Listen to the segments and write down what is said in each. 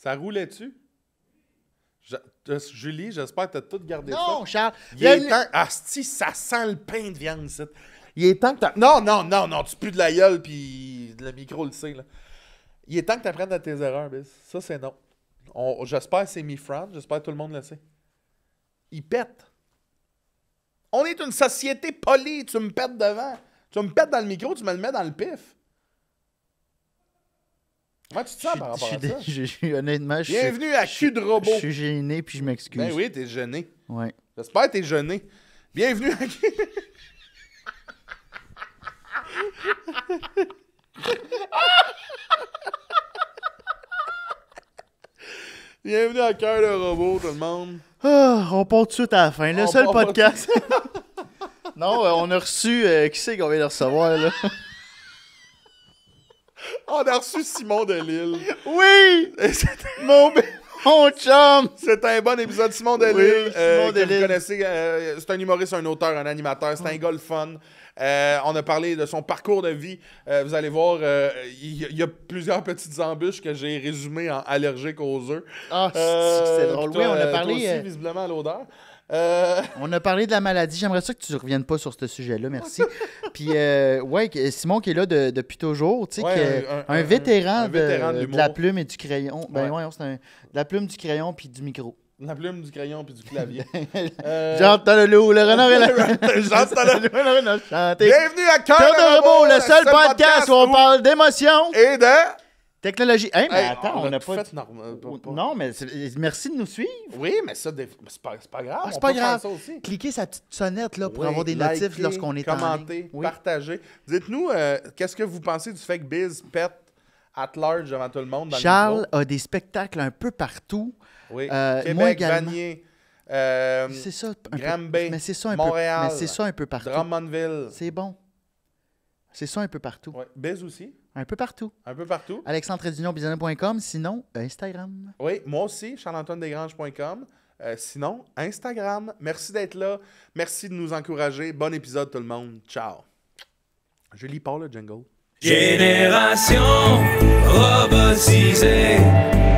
Ça roulait-tu? Julie, j'espère que t'as tout gardé ça. Non, Charles. Il est temps... Asti, ça sent le pain de viande, ça. Il est temps que t'as... Non, tu pues de la gueule, puis le micro le sait, là. Il est temps que t'apprennes à tes erreurs, Biz. Ça, c'est non. J'espère que c'est mi-fran, j'espère que tout le monde le sait. Il pète. On est une société polie, tu me pètes devant. Tu me pètes dans le micro, tu me le mets dans le pif. Comment tu te sens par rapport à ça? Honnêtement, Bienvenue à Cul de robot. Je suis gêné puis je m'excuse. Ben oui, t'es gêné. Ouais. J'espère que t'es gêné. Bienvenue à... Bienvenue à Cœur de robot, tout le monde. Ah, on part tout de suite à la fin. Le On seul part podcast. Non, on a reçu... qui c'est qu'on vient de recevoir, là? On a reçu Simon Delille. Oui! Mon chum! C'est un bon épisode. Simon Delille, Oui, Simon que Delille. vous connaissez, c'est un humoriste, un auteur, un animateur. C'est un gars le fun. On a parlé de son parcours de vie. Vous allez voir, il y a plusieurs petites embûches que j'ai résumées en allergique aux œufs. Ah, c'est drôle. Toi, Oui, on a toi parlé... aussi, visiblement, à l'odeur. On a parlé de la maladie. J'aimerais ça que tu ne reviennes pas sur ce sujet-là, merci. Puis, ouais, Simon qui est là depuis toujours, tu sais, Ouais, un vétéran, vétéran de de l'humour. la plume et du crayon. Ben Ouais. ouais, c'est de la plume, du crayon puis du micro. La plume, du crayon puis du clavier. J'entends le loup, le renard et la... J'entends le- renard chanter. Bienvenue à Cœur Cœur de robot, le seul podcast podcast où on parle d'émotion, et de... technologie. Hey, mais Hey, attends, on n'a tout pas... fait normal. Non, mais merci de nous suivre. Oui, mais ça, c'est pas grave. Ah, c'est on pas peut faire grave. ça aussi. Cliquez sa petite sonnette là, pour Oui, avoir des notifs likez, lorsqu'on est en commentez, ligne. Oui. partagez. Dites-nous, qu'est-ce que vous pensez du fait que Biz pète at large devant tout le monde dans Charles le micro? a des spectacles un peu partout. Oui. moi Québec, également. Vanier, C'est ça, un peu. Granby, Mais c'est ça un Montréal, peu. Mais c'est ça un peu partout. Drummondville. C'est bon. C'est ça un peu partout. Ouais. Biz aussi, Un peu partout. un peu partout. alexandre-business.com, sinon Instagram. Oui, moi aussi, charles-antoine-desgranges.com. Sinon, Instagram. Merci d'être là. Merci de nous encourager. Bon épisode, tout le monde. Ciao. Je lis pas le jingle. Génération robotisée,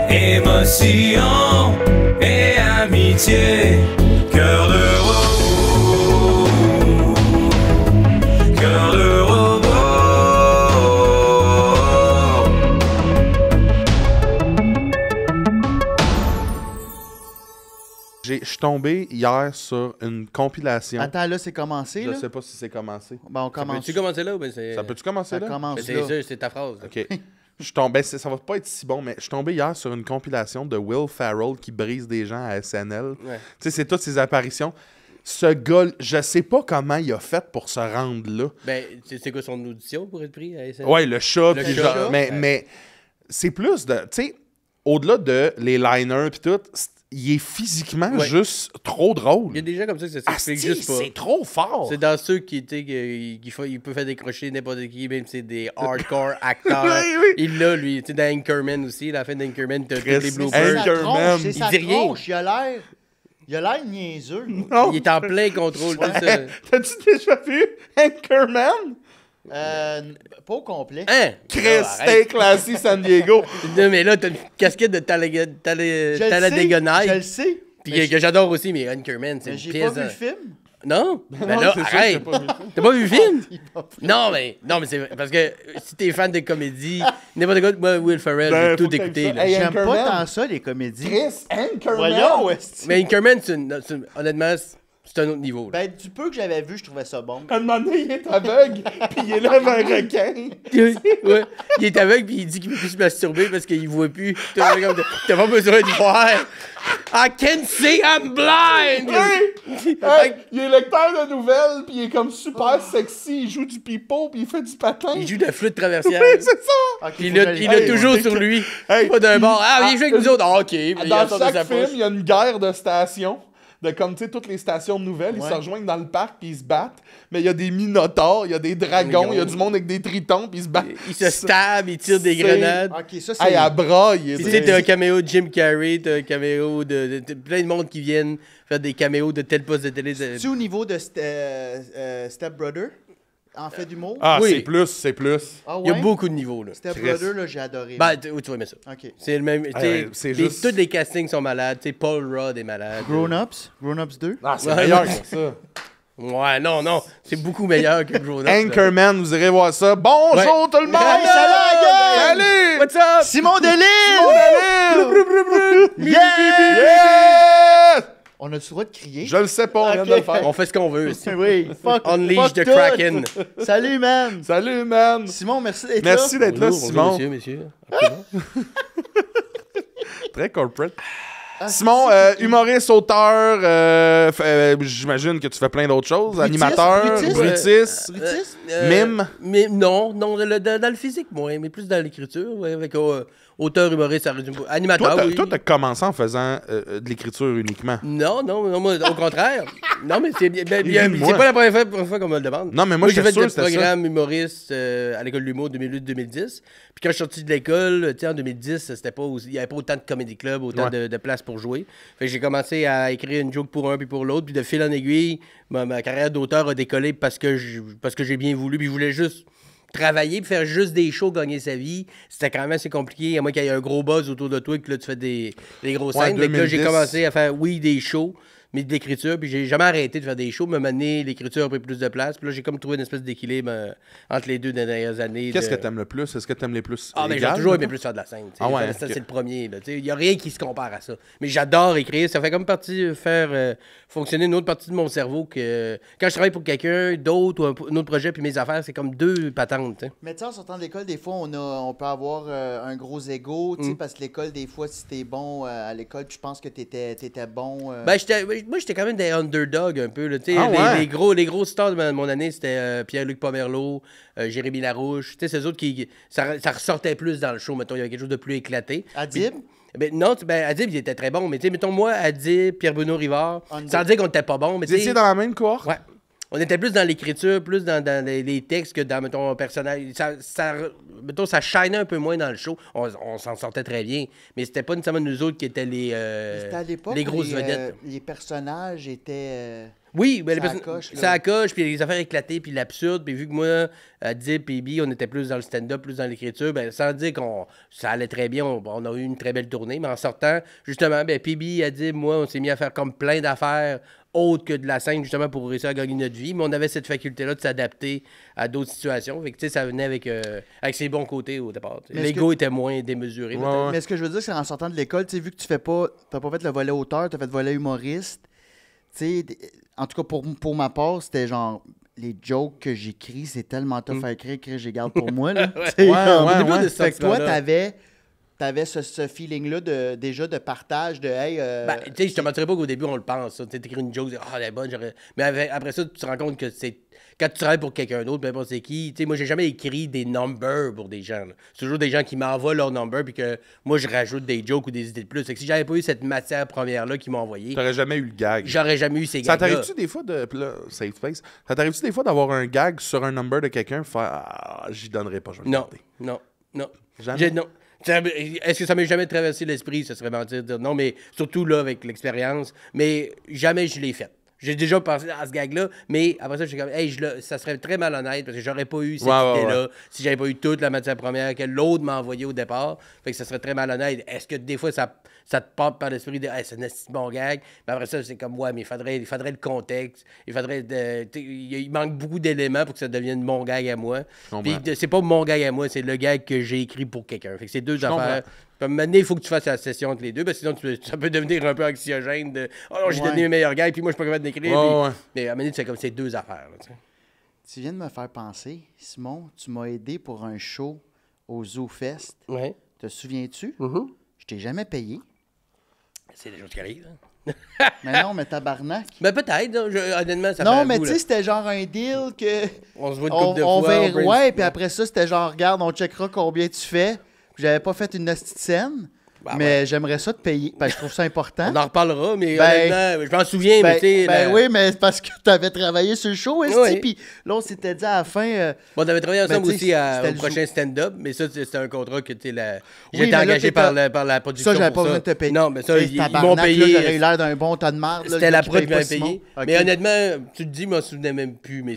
émotion et amitié, cœur de robot, cœur de robot. Je suis tombé hier sur une compilation. Attends, là, c'est commencé. Je Là? sais pas si c'est commencé. Ben, on commence. Peux-tu commencer là ou ben c'est... Ça peut-tu commencer Ça là? commence C'est là. ça, c'est ta phrase. là. OK. Je suis tombé, ça va pas être si bon, mais je suis tombé hier sur une compilation de Will Ferrell qui brise des gens à SNL. Ouais. Tu sais, c'est toutes ses apparitions. Ce gars, je sais pas comment il a fait pour se rendre là. Ben, c'est quoi son audition pour être pris à SNL? Ouais, le chat, Le puis chat. genre, mais c'est plus de, tu sais, au-delà de les liners puis tout, il est physiquement Ouais. juste trop drôle. Il y a des gens comme ça que ça s'explique Asti, juste pas. c'est trop fort. C'est dans ceux qui, tu sais, il peut faire décrocher n'importe qui, même si c'est des hardcore acteurs. Oui, oui. Il l'a, lui. Tu sais, dans Anchorman aussi, à la fin d'Anchorman, t'as tous les Chris, bloopers. Anchorman. C'est Il sa dit rien. tronche, il a l'air... Il a l'air niaiseux. Non. Il est en plein contrôle, tout ça. T'as-tu déjà vu Anchorman? Pas au complet. Hein? Chris, Non, arrête. stay classy San Diego. Non, mais là, t'as une casquette de Talladega Je le Nights. sais. Puis que j'adore aussi, mais Anchorman, c'est Mais une j'ai pièce. pas vu le film. Non? Ben Non, là, c'est sûr que arrête. j'ai pas vu le film. T'as pas vu le film? Non, mais c'est parce que si t'es fan de comédie, n'importe quoi, moi, Will Ferrell, Ben, j'ai tout faut que écouté. t'aimes là. ça. Hey, J'aime Anchorman. pas tant ça, les comédies. Chris, Anchorman. Voyons, esti. Mais Anchorman, honnêtement, c'est un autre niveau. là. Ben, du peu que j'avais vu, je trouvais ça bon. Un moment donné, il est aveugle, puis il est là devant un requin. Ouais. Il est aveugle puis il dit qu'il peut plus se masturber parce qu'il voit plus. T'as pas besoin de voir. I can see, I'm blind! Oui! Hey, il est lecteur de nouvelles, puis il est comme super sexy. Il joue du pipeau, puis il fait du patin. Il joue de la flûte traversière. Oui, c'est ça! Ok, Puis faut que j'aille il l'a voir. toujours hey, sur lui. hey, Pas d'un puis- bord. Ah, viens jouer avec nous autres. Ah, ok. Puis il Dans sort de sa chaque film, poche. il y a une guerre de stations. De comme, tu sais, toutes les stations de nouvelles, ils Ouais. se rejoignent dans le parc, puis ils se battent. Mais il y a des minotaures, il y a des dragons, il y a du monde avec des tritons, puis ils se battent. Il se stab, il tire des C'est- grenades. Ok, ça, c'est... Hey, à bras, il est... Puis tu sais, t'as un caméo de Jim Carrey, t'as un caméo de plein de monde qui viennent faire des caméos de tel poste de télé. C'est au niveau de Step Brother? en fait d'humour? Ah, Oui. c'est plus. Ah Il y a ouais? beaucoup de niveaux, là. Step Chris. Brother, là, j'ai adoré. Ben, tu vas aimer ça. OK. C'est le même. tu sais, ouais, c'est juste- tous les castings sont malades. Tu sais, Paul Rudd est malade. Grown-Ups? Grown-Ups 2? Ah, c'est Ouais, meilleur ouais. que ça. Ouais, non. C'est beaucoup meilleur que Grown Up. Anchorman, vous irez voir ça. Bonjour Ouais. tout le monde! Hey, salut, gang! Salut! What's up? Simon Delille! Yeah! Yeah! Yes! On a le droit de crier? Je le sais pas, on vient Ok. de le faire. On fait ce qu'on veut. Oui, fuck. Unleash fuck the tout. Kraken. Salut, man. Salut, man! Simon, merci d'être Merci là. d'être là, Bonjour, Simon. bonjour, messieurs. Absolument. Très corporate. Ah, Simon, humoriste, auteur, j'imagine que tu fais plein d'autres choses. Bruitiste, Animateur, bruitiste. bruitiste, Bruitiste? mime. Mais non, dans le physique, moi, mais plus dans l'écriture, ouais, avec auteur, humoriste, ça résume pas. Animateur, Toi, oui. t'as commencé en faisant de l'écriture uniquement. Non, moi, au contraire. Non, mais c'est bien. Dis-moi. C'est pas la première fois qu'on me le demande. Non, mais moi, j'ai j'étais fait sûr des que c'était ça. programmes humoristes à l'école de l'humour 2008-2010. Puis quand je suis sorti de l'école, tu sais, en 2010, il n'y avait pas autant de comedy club, autant Ouais. de places pour jouer. Fait que j'ai commencé à écrire une joke pour un puis pour l'autre. Puis de fil en aiguille, ma carrière d'auteur a décollé parce que j'ai bien voulu. Puis je voulais juste travailler puis faire juste des shows, gagner sa vie. C'était quand même assez compliqué, à moins qu'il y ait un gros buzz autour de toi et que là, tu fais des grosses Ouais, scènes. Fait que là, j'ai 2010. commencé à faire, oui, des shows, mais de l'écriture. Puis j'ai jamais arrêté de faire des shows. Mais donné, l'écriture a pris plus de place. Puis là, j'ai comme trouvé une espèce d'équilibre entre les deux dernières années. Qu'est-ce que t'aimes le plus? Est-ce que t'aimes les plus Ah, mais j'ai égales, toujours aimé mettons? plus faire de la scène. Ah ouais, Ça, ok. c'est le premier. Il n'y a rien qui se compare à ça. Mais j'adore écrire. Ça fait comme partie faire fonctionner une autre partie de mon cerveau que quand je travaille pour quelqu'un d'autre ou un autre projet, puis mes affaires, c'est comme deux patentes. T'sais. Mais tu sais, en sortant de l'école, des fois, on peut avoir un gros ego, tu sais, parce que l'école, des fois, si t'es bon à l'école, puis je pense que t'étais bon. Ben, moi, j'étais quand même des underdogs un peu. Là, tu sais, Ah ouais? les gros stars de mon année, c'était Pierre-Luc Pomerleau, Jérémy Larouche. Tu sais, ces autres ça ressortait plus dans le show. Mettons, il y avait quelque chose de plus éclaté. Adib? Ben, non, Adib, il était très bon. Mais tu sais, mettons, moi, Adib, Pierre-Bruno Rivard, sans dire qu'on était pas bon, mais Vous tu sais. étiez dans la même cohorte? Ouais. On était plus dans l'écriture, plus dans les textes que dans, mettons, un personnage. Mettons, ça shinait un peu moins dans le show. On s'en sortait très bien. Mais c'était pas nécessairement nous autres qui étaient C'était à l'époque les où grosses vedettes. les personnages étaient... Oui, ben, Ça accroche, là. ça accroche, puis les affaires éclatées, puis l'absurde. Puis vu que moi, Dip et Bi, on était plus dans le stand-up, plus dans l'écriture, ben, sans dire ça allait très bien, on a eu une très belle tournée. Mais en sortant, justement, ben, Pibi, Adib, moi, on s'est mis à faire comme plein d'affaires autres que de la scène, justement, pour réussir à gagner notre vie. Mais on avait cette faculté-là de s'adapter à d'autres situations. Fait que, tu sais, ça venait avec ses bons côtés au départ. Mais est-ce L'ego était moins démesuré. Ouais, peut-être. ouais. Mais ce que je veux dire, c'est en sortant de l'école, tu sais, vu que t'as pas fait le volet auteur, t'as fait le volet humoriste, tu sais, en tout cas, pour ma part, c'était genre... Les jokes que j'écris, c'est tellement tough à écrire que je les garde pour moi. Là. Tu sais, Ouais, comme- ouais, ouais. de Fait que toi, sentiment-là. t'avais ce feeling-là déjà de partage, de hey. Ben, tu sais, je te mentirais pas qu'au début, on le pense. Tu écris une joke, elle est bonne, j'aurais. Mais après ça, tu te rends compte que c'est. Quand tu travailles pour quelqu'un d'autre, peu importe c'est qui, tu sais, moi, j'ai jamais écrit des numbers pour des gens. là. C'est toujours des gens qui m'envoient leurs numbers, puis que moi, je rajoute des jokes ou des idées de plus. Fait que si j'avais pas eu cette matière première-là qu'ils m'ont envoyé, T'aurais jamais eu le gag. j'aurais jamais eu ces Ça gars-là. t'arrive-tu des fois de. Puis là, safe space. Ça t'arrive-tu des fois d'avoir un gag sur un number de quelqu'un faire ah, j'y donnerai pas, je vais le Non, garder. non. Jamais? Non. Est-ce que ça m'est jamais traversé l'esprit? Ça serait mentir de dire non, mais surtout là, avec l'expérience. Mais jamais je l'ai fait. J'ai déjà pensé à ce gag-là, mais après ça, je suis comme, hey, ça serait très malhonnête parce que j'aurais pas eu cette Ouais, idée-là si j'avais pas eu toute la matière première que l'autre m'a envoyée au départ. Fait que ça serait très malhonnête. Est-ce que des fois, ça te porte par l'esprit de, hey, c'est un si bon gag? Mais après ça, c'est comme, ouais, mais il faudrait le contexte. Il manque beaucoup d'éléments pour que ça devienne mon gag à moi. Puis comprends. c'est pas mon gag à moi, c'est le gag que j'ai écrit pour quelqu'un. Fait que c'est deux comprends. affaires. Puis maintenant, il faut que tu fasses la session entre les deux, parce que sinon, ça peut devenir un peu anxiogène de « Oh non, j'ai Ouais. donné un meilleur gag, puis moi, je suis pas capable d'écrire. Ouais, puis- ouais. Mais à un moment donné, tu fais comme ces deux affaires. Là, tu sais. Tu viens de me faire penser, Simon, tu m'as aidé pour un show au Zoo Fest. Ouais. Te souviens-tu? Mm-hmm. Je t'ai jamais payé. C'est des choses qui arrivent. hein. Mais non, mais tabarnak. Ben peut-être, là, honnêtement, ça fait Non, un mais bout, tu là. sais, c'était genre un deal que. On se voit une On, couple de on fois. verra, brainstorm. ouais, puis après ça, c'était genre, regarde, on checkera combien tu fais. Puis j'avais pas fait une hostie de scène. mais j'aimerais ça te payer. Ben, je trouve ça important. On en reparlera, mais Ben, honnêtement, je m'en souviens, mais tu sais... oui, mais c'est parce que tu avais travaillé sur le show, Oui. puis là, on s'était dit à la fin... Bon, on avait travaillé ensemble Ben, aussi c'était au le prochain stand-up, mais ça, c'était un contrat que, tu sais, Oui, j'étais mais là, engagé t'étais- par la production. Ça, j'avais pas pour besoin de te payer. Non, mais ça, Hey, ils m'ont tabarnak, là, payé. J'aurais eu l'air d'un bon tas de marde. là, C'était le la gars qui prod qui paye pas m'avait Simon. payé. Ok. Mais honnêtement, tu te dis, je m'en souvenais même plus. Mais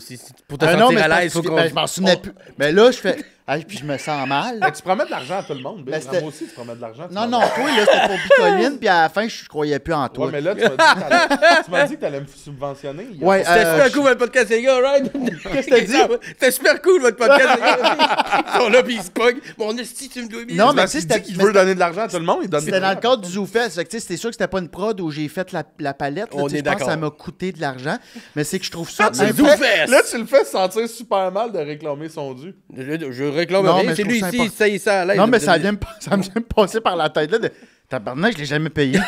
pour te Ah non, sentir mais à c'est l'aise, faut parce qu'on... que- ben, je m'en souvenais plus. Mais là, je fais... Hey, puis je me sens mal. Ben, tu promets de l'argent à tout le monde, Bill. Ben, c'était- Moi aussi, tu promets de l'argent. Non, non, toi, là, c'était pour Bicoline, puis à la fin, je croyais plus en toi. Ouais, mais là, tu m'as dit que t'allais me subventionner. Il y a Ouais, pas- C'était super cool, votre podcast, les gars, right? Qu'est-ce que t'as dit? C'était super cool, votre podcast, les gars. Ils sont là, puis ils se pognent. Mon esti, tu me dois bien. Non, mais Parce tu sais, qu'il dit qu'il veut donner de l'argent à tout le monde, il donne c'était dans le cadre du ZooFest. Fait que, tu sais, c'était sûr que c'était pas une prod où j'ai fait la palette. Là, On tu sais, est je pense que ça d'accord. m'a coûté de l'argent. Mais c'est que je trouve ça... C'est important. ZooFest. Là, tu le fais se sentir super mal de réclamer son dû. Je réclame Non, rien. mais C'est je lui trouve ça ici, ça y est, ça à l'aise. Non, mais ça vient me passer par la tête, là, de... Tabarnak, je l'ai jamais payé.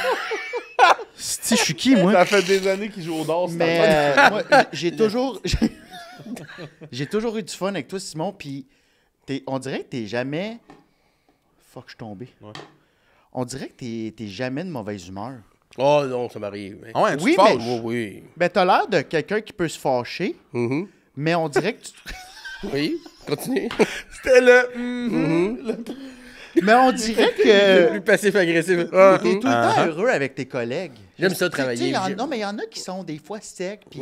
Si, je suis qui, moi? Ça fait des années qu'il joue au DOS. Mais moi, j'ai toujours... J'ai toujours eu du fun avec toi, Simon, puis on dirait que t'es jamais... Fuck, je suis tombé. Ouais. On dirait que t'es jamais de mauvaise humeur. Oh non, ça m'arrive. Ah ouais, tu Oui, te fâches. Oh, oui. Ben, t'as l'air de quelqu'un qui peut se fâcher, Mhm. mais on dirait que tu... Oui, continue. C'était le... Mais on dirait Plus que passif-agressif. t'es tout le temps heureux avec tes collègues. J'aime ça Tu sais, travailler. non, mais il y en a qui sont des fois secs, puis...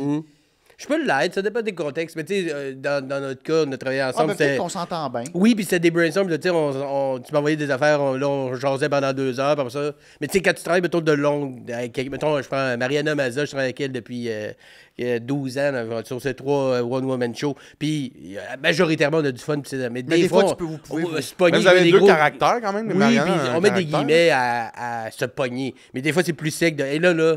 Je peux l'être, ça dépend des contextes. Mais tu sais, dans notre cas, on a travaillé Ah, ensemble. ben, c'était- peut-être qu'on s'entend bien. Oui, puis c'était des brainstorms. Tu sais, tu m'envoyais des affaires, on jasait pendant 2 heures, comme ça. Mais tu sais, quand tu travailles, mettons, de longue. Mettons, je prends Mariana Mazza, je travaille avec elle depuis 12 ans sur ces 3 one-woman shows. Puis majoritairement, on a du fun. Mais des fois, vous pouvez on va vous- se pogner, Mais vous avez des deux gros- caractères quand même. Oui, Mariana puis a un on met des caractère. guillemets à se pogner. Mais des fois, c'est plus sec. Et là,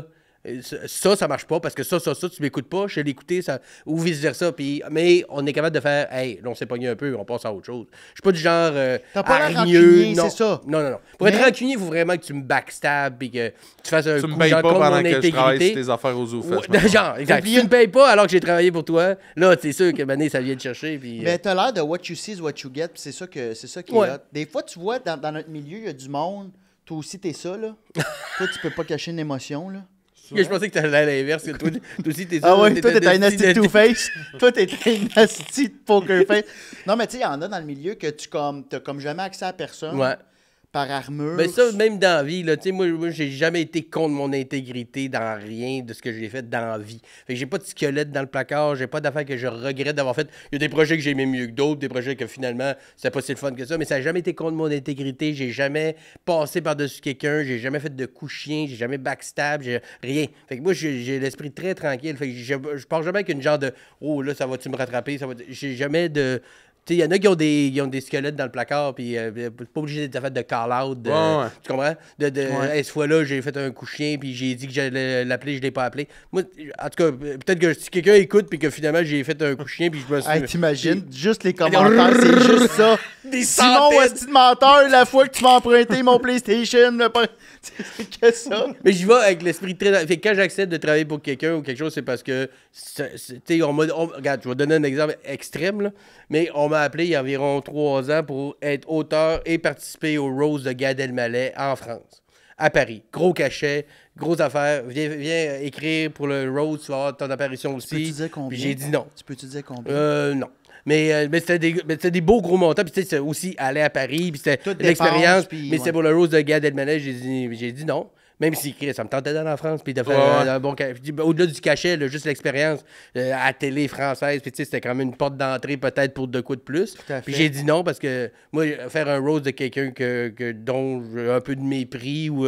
ça marche pas parce que ça, tu m'écoutes pas, je vais l'écouter, ça, ou vice-versa. Mais on est capable de faire, hey, là, on s'est pogné un peu, on passe à autre chose. Je suis pas du genre. T'as pas l'air hargneux, rancunier, non. c'est ça. Non. Pour être rancunier, il faut vraiment que tu me backstabs et que tu fasses un Tu me coup payes genre pas contre pendant mon que je travaille sur intégrité. tes affaires aux ZooFest. Ouais, genre, exact. Si tu me payes pas alors que j'ai travaillé pour toi, là, c'est sûr que Mané, ça vient te chercher. Puis, Mais t'as l'air de what you see is what you get, puis c'est ça qui Ouais. est hot. Des fois, tu vois, dans notre milieu, il y a du monde. Toi aussi, t'es ça, là. Toi, tu peux pas cacher une émotion, là. je pensais que t'allais à l'inverse. Que toi aussi, t'es ça. Ah ouais, toi, t'es un asti nasty de two-face. Toi, t'es un nasty de poker face. Non, mais tu sais, il y en a dans le milieu que t'as comme jamais accès à personne. Ouais. Par armure. Ben ça, même dans la vie, là, tu sais, moi, j'ai jamais été contre mon intégrité dans rien de ce que j'ai fait dans la vie. Fait que j'ai pas de squelette dans le placard, j'ai pas d'affaires que je regrette d'avoir fait. Il y a des projets que j'ai aimé mieux que d'autres, des projets que finalement, c'était pas si le fun que ça, mais ça a jamais été contre mon intégrité, j'ai jamais passé par-dessus quelqu'un, j'ai jamais fait de coup chien, j'ai jamais backstab, j'ai rien. Fait que moi, j'ai l'esprit très tranquille, fait que je pars jamais avec une genre de « Oh, là, ça va-tu me rattraper? » J'ai jamais de... Tu sais, il y en a qui ont des squelettes dans le placard, puis pas obligé d'être fait de call-out. Ouais. Tu comprends? Hey, cette fois-là, j'ai fait un coup de chien, puis j'ai dit que j'allais l'appeler, je l'ai pas appelé. Moi, en tout cas, peut-être que si quelqu'un écoute, puis que finalement, j'ai fait un coup de chien, puis je me suis. Hey, t'imagines, juste les commentaires, c'est juste ça. Des Simon, centaines. est-ce de menteur, la fois que tu m'as emprunté mon PlayStation? C'est que ça. Mais j'y vais avec l'esprit très. Fait que quand j'accepte de travailler pour quelqu'un ou quelque chose, c'est parce que. Tu sais, regarde, je vais donner un exemple extrême, là. Mais on m'a appelé il y a environ 3 ans pour être auteur et participer au Rose de Gad Elmaleh en France, à Paris. Gros cachet, grosse affaire. Viens écrire pour le Rose, tu vas avoir ton apparition aussi. Peux-tu dire combien? Puis j'ai dit non. Tu peux-tu dire combien? Non. Mais c'était des beaux gros montants. Puis tu sais, c'est aussi aller à Paris. Puis c'était Toute l'expérience. dépense, puis Mais c'était ouais. pour le Rose de Gad Elmaleh. J'ai dit non. Même si ça me tentait d'aller en France, puis de faire un bon cachet. Au-delà du cachet, là, juste l'expérience à la télé française, puis tu sais, c'était quand même une porte d'entrée peut-être pour de coups de plus. à fait. Puis j'ai dit non parce que moi, faire un rose de quelqu'un dont j'ai un peu de mépris ou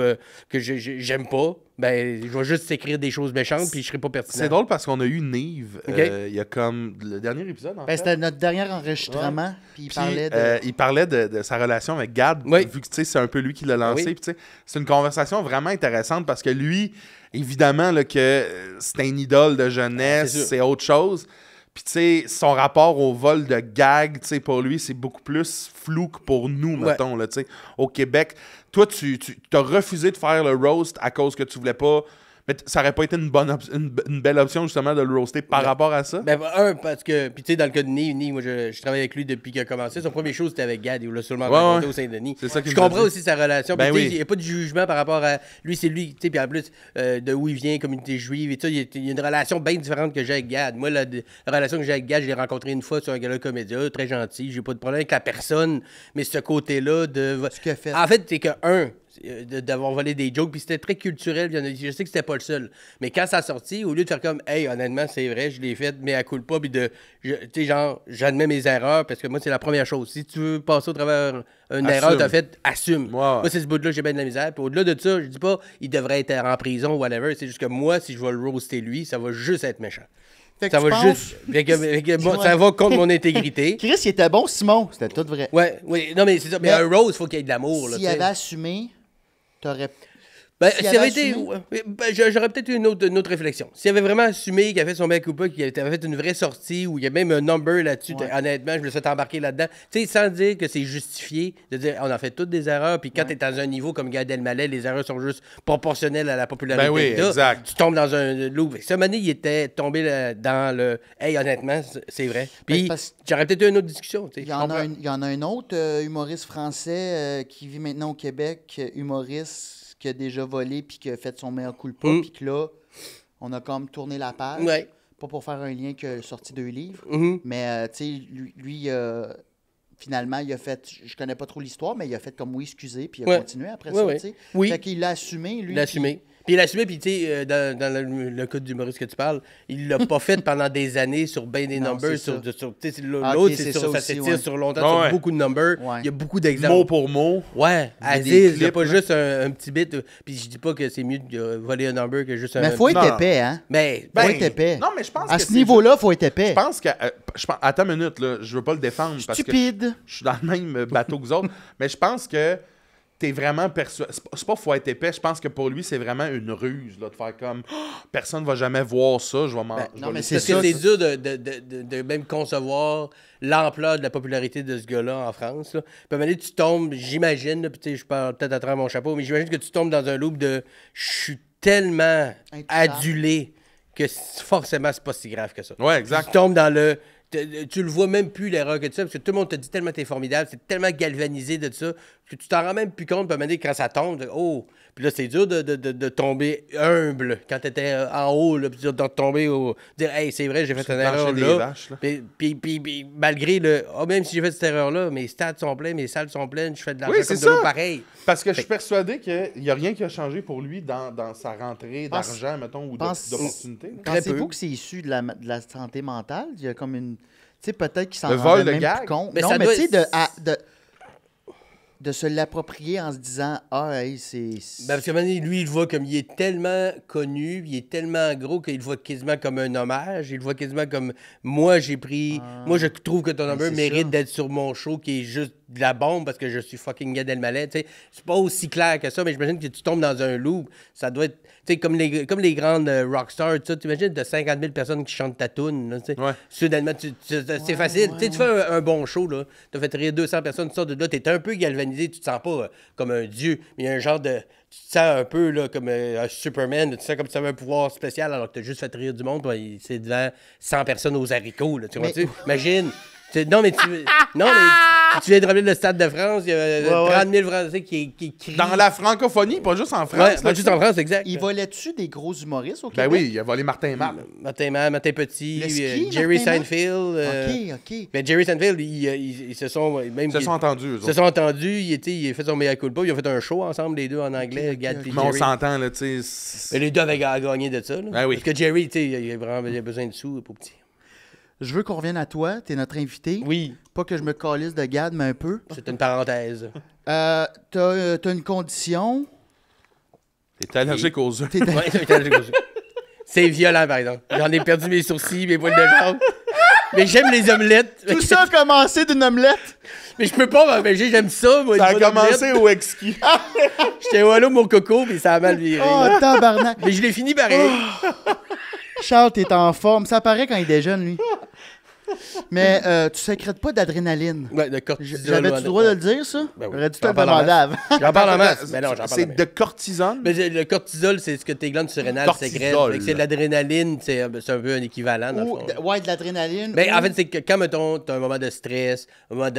que j'aime pas, ben, je vais juste écrire des choses méchantes, puis je serai pas pertinent. C'est drôle parce qu'on a eu Nive, Ok. il y a comme le dernier épisode, en Ben, fait. c'était notre dernier enregistrement, puis il Puis, parlait de... il parlait de sa relation avec Gad, Oui. vu que tu sais, c'est un peu lui qui l'a lancé. Oui. Puis, tu sais, c'est une conversation vraiment intéressante parce que lui, évidemment, là, que c'est une idole de jeunesse, C'est sûr. c'est autre chose. Puis, tu sais, son rapport au vol de gag, tu sais, pour lui, c'est beaucoup plus flou que pour nous, Ouais. mettons, là, tu sais, au Québec. Toi, tu as refusé de faire le roast à cause que tu voulais pas Mais ça aurait pas été une belle option, justement, de le roaster par rapport à ça? Ben, parce que, puis tu sais, dans le cas de Nick, moi, je travaille avec lui depuis qu'il a commencé. Son premier show, c'était avec Gad. Il l'a seulement rencontré au Saint-Denis. C'est ça qu'il je me comprends dit. aussi sa relation. Ben Puis, oui. il n'y a pas de jugement par rapport à lui, c'est lui. Tu sais, puis en plus, de où il vient, communauté juive et tout, il y a une relation bien différente que j'ai avec Gad. Moi, la relation que j'ai avec Gad, je l'ai rencontré une fois sur un gala comédia, très gentil. J'ai pas de problème avec la personne, mais ce côté-là de. Ce qu'il a fait. En fait, c'est que, d'avoir volé des jokes, puis c'était très culturel. Je sais que c'était pas le seul. Mais quand ça a sorti, au lieu de faire comme, hey, honnêtement, c'est vrai, je l'ai fait, mais à coup pas, puis tu sais, genre, j'admets mes erreurs, parce que moi, c'est la première chose. Si tu veux passer au travers une erreur que t'as faite, assume. Ouais. Moi, c'est ce bout-là, j'ai bien de la misère. Puis au-delà de ça, je dis pas, il devrait être en prison ou whatever. C'est juste que moi, si je vais le roaster lui, ça va juste être méchant. Fait que Ça tu va penses- juste. Ça va contre mon intégrité. Chris, il était bon, Simon. C'était tout vrai. Ouais, oui, non, mais c'est ça. Mais Mais un roast, il faut qu'il y ait de l'amour. là, S'il tu sais. avait assumé, t'aurais... Ben, S'il s'il avait avait été. assumé- J'aurais peut-être une autre réflexion. S'il avait vraiment assumé qu'il avait fait son mea culpa, qu'il avait fait une vraie sortie, où il y a même un number là-dessus, Ouais. honnêtement, je me suis fait embarquer là-dedans. Tu sais, sans dire que c'est justifié, de dire on a fait toutes des erreurs, puis quand t'es dans un niveau comme Gad Elmaleh, les erreurs sont juste proportionnelles à la popularité. Ben oui, que t'as. exact. Tu tombes dans un loup. Ce moment il était tombé dans le hey, honnêtement, c'est vrai. Puis parce- j'aurais peut-être eu une autre discussion. Tu sais. Il y en a un autre humoriste français qui vit maintenant au Québec, humoriste qui a déjà volé puis qui a fait son meilleur culpa, puis que là, on a comme tourné la page. Ouais. Pas pour faire un lien qu'il a sorti 2 livres, Mhm. mais tu sais, lui finalement, il a fait, je connais pas trop l'histoire, mais il a fait comme oui, excusez, puis il a Ouais. continué après Ouais, ça, ouais. tu sais. Oui. Fait qu'il l'a assumé, lui. Il l'a assumé. Puis il l'a assumé, puis tu sais, dans le cas d'humoriste que tu parles, il l'a pas fait pendant des années sur bien des Non, numbers. c'est ça. Tu sais, Ah, l'autre, ok, c'est c'est sur, ça ça aussi, s'étire ouais. sur longtemps, Ouais. sur beaucoup de numbers. Ouais. Il y a beaucoup d'exemples. Mot pour mot. Ouais, Il y a des Aziz, clips, c'est pas là. juste un petit bit. Puis je dis pas que c'est mieux de voler un number que juste un. Mais faut être Non. épais, hein? Mais, Faut être épais. Non, mais je pense À que ce c'est niveau-là, faut être épais. Je pense que. Attends une minute, là. Je veux pas le défendre parce que Stupide. je suis dans le même bateau que vous autres. Mais je pense que t'es vraiment persuadé. C'est pas faut être épais. Je pense que pour lui, c'est vraiment une ruse, là, de faire comme personne va jamais voir ça. Je vais m'en. je non, vais mais le- c'est parce ça, que c'est c'est- dur de même concevoir l'ampleur de la popularité de ce gars-là en France. Là. Puis à un moment donné, tu tombes, j'imagine, là, puis tu sais, je parle peut-être à travers mon chapeau, mais j'imagine que tu tombes dans un loop de je suis tellement Intouchable. adulé que forcément, c'est pas si grave que ça. Ouais, exact. Tu tombes dans le. Tu le vois même plus l'erreur que tu fais, parce que tout le monde te dit tellement t'es formidable, c'est tellement galvanisé de ça, que tu t'en rends même plus compte, puis à un moment donné, quand ça tombe, oh! Puis là, c'est dur de tomber humble quand t'étais en haut, là, puis de tomber au. Dire, hey, c'est vrai, j'ai fait une erreur des là. vaches, là. Puis malgré le. Oh, même si j'ai fait cette erreur-là, mes stades sont pleins, mes salles sont pleines, je fais de l'argent Oui, comme c'est de l'eau ça. pareil. Parce que je suis persuadé qu'il n'y a rien qui a changé pour lui dans sa rentrée Pense- d'argent, mettons, ou pense- d'opportunités. là. Très Pensez-vous peu. que c'est issu de la santé mentale? Il y a comme une... Tu sais, peut-être qu'il s'en Le rendait vol de même gag? plus compte. Mais non, ça mais doit tu sais, être- de se l'approprier en se disant « Ah, hey, c'est... Ben, parce qu'à un moment donné, lui, il le voit comme il est tellement connu, il est tellement gros qu'il le voit quasiment comme un hommage. Il le voit quasiment comme moi, j'ai pris. Moi, je trouve que ton number c'est mérite ça. d'être sur mon show qui est juste de la bombe parce que je suis fucking Gad Elmaleh. Tu sais, c'est pas aussi clair que ça, mais j'imagine que tu tombes dans un loop. Ça doit être. Tu sais, comme les grandes rockstars, tu imagines de 50 000 personnes qui chantent ta toune. Là, tu sais. Ouais. Soudainement, c'est facile. Tu sais, tu fais un bon show, là. Tu as fait rire 200 personnes, tu sors de là, tu es un peu galvanisé, tu te sens pas comme un dieu, mais il y a un genre de. Tu te sens un peu là, comme un Superman, tu te sens comme si tu avais un pouvoir spécial alors que tu as juste fait rire du monde, puis c'est devant 100 personnes aux haricots. Là, tu Mais- vois-tu? Imagine. Non, mais tu viens de ramener le Stade de France, il y a 30 000 Français qui crient. Dans la francophonie, pas juste en France. Ouais, là, pas juste en France, exact. Il volait-tu des gros humoristes au Ben Québec? oui, il a volé Martin Matt. Martin Mann, Martin Petit, Le ski, Jerry Martin Mann? Seinfeld. OK. Ben Jerry Seinfeld, ils se sont. Même Ils se sont entendus, eux Ils se autres. sont entendus, il a fait son meilleur culpa, ils ont fait un show ensemble, les deux en anglais, Gad et Mais on Jerry. s'entend, là, tu sais. Mais c'est- les deux avaient gagné de ça. Là. Ben oui. Parce que Jerry, tu sais, il a besoin de sous pour petit. Je veux qu'on revienne à toi. Tu es notre invité. Oui, Pas que je me calisse de Gad, mais un peu. c'est une parenthèse. T'as une condition. T'es allergique aux œufs. T'es dans- Ouais, c'est violent, par exemple. J'en ai perdu mes sourcils, mes poils de jambe. Mais j'aime les omelettes. Tout ça a commencé d'une omelette. Mais je peux pas m'empêcher, j'aime ça, moi. Ça a une bonne commencé omelette. au exquis. J'étais voilà mon coco, puis ça a mal viré. Oh, tabarnak. Mais je l'ai fini pareil. Charles, t'es en forme. Ça paraît quand il déjeune, lui. Mais tu sécrètes pas d'adrénaline. Ouais, de cortisol. J'avais-tu le droit de le dire, ça? Ben oui. Aurais-tu te J'en le parle en demander avant? J'en parle en masse. Mais non, j'en parle C'est en masse. de cortisone? Mais le cortisol, c'est ce que tes glandes surrénales sécrètent. Cortisol. Fait que c'est de l'adrénaline, c'est un peu un équivalent, dans le Ou, fond. ouais, de l'adrénaline. Ben, ou- en fait, c'est que quand, mettons, t'as un moment de stress, un moment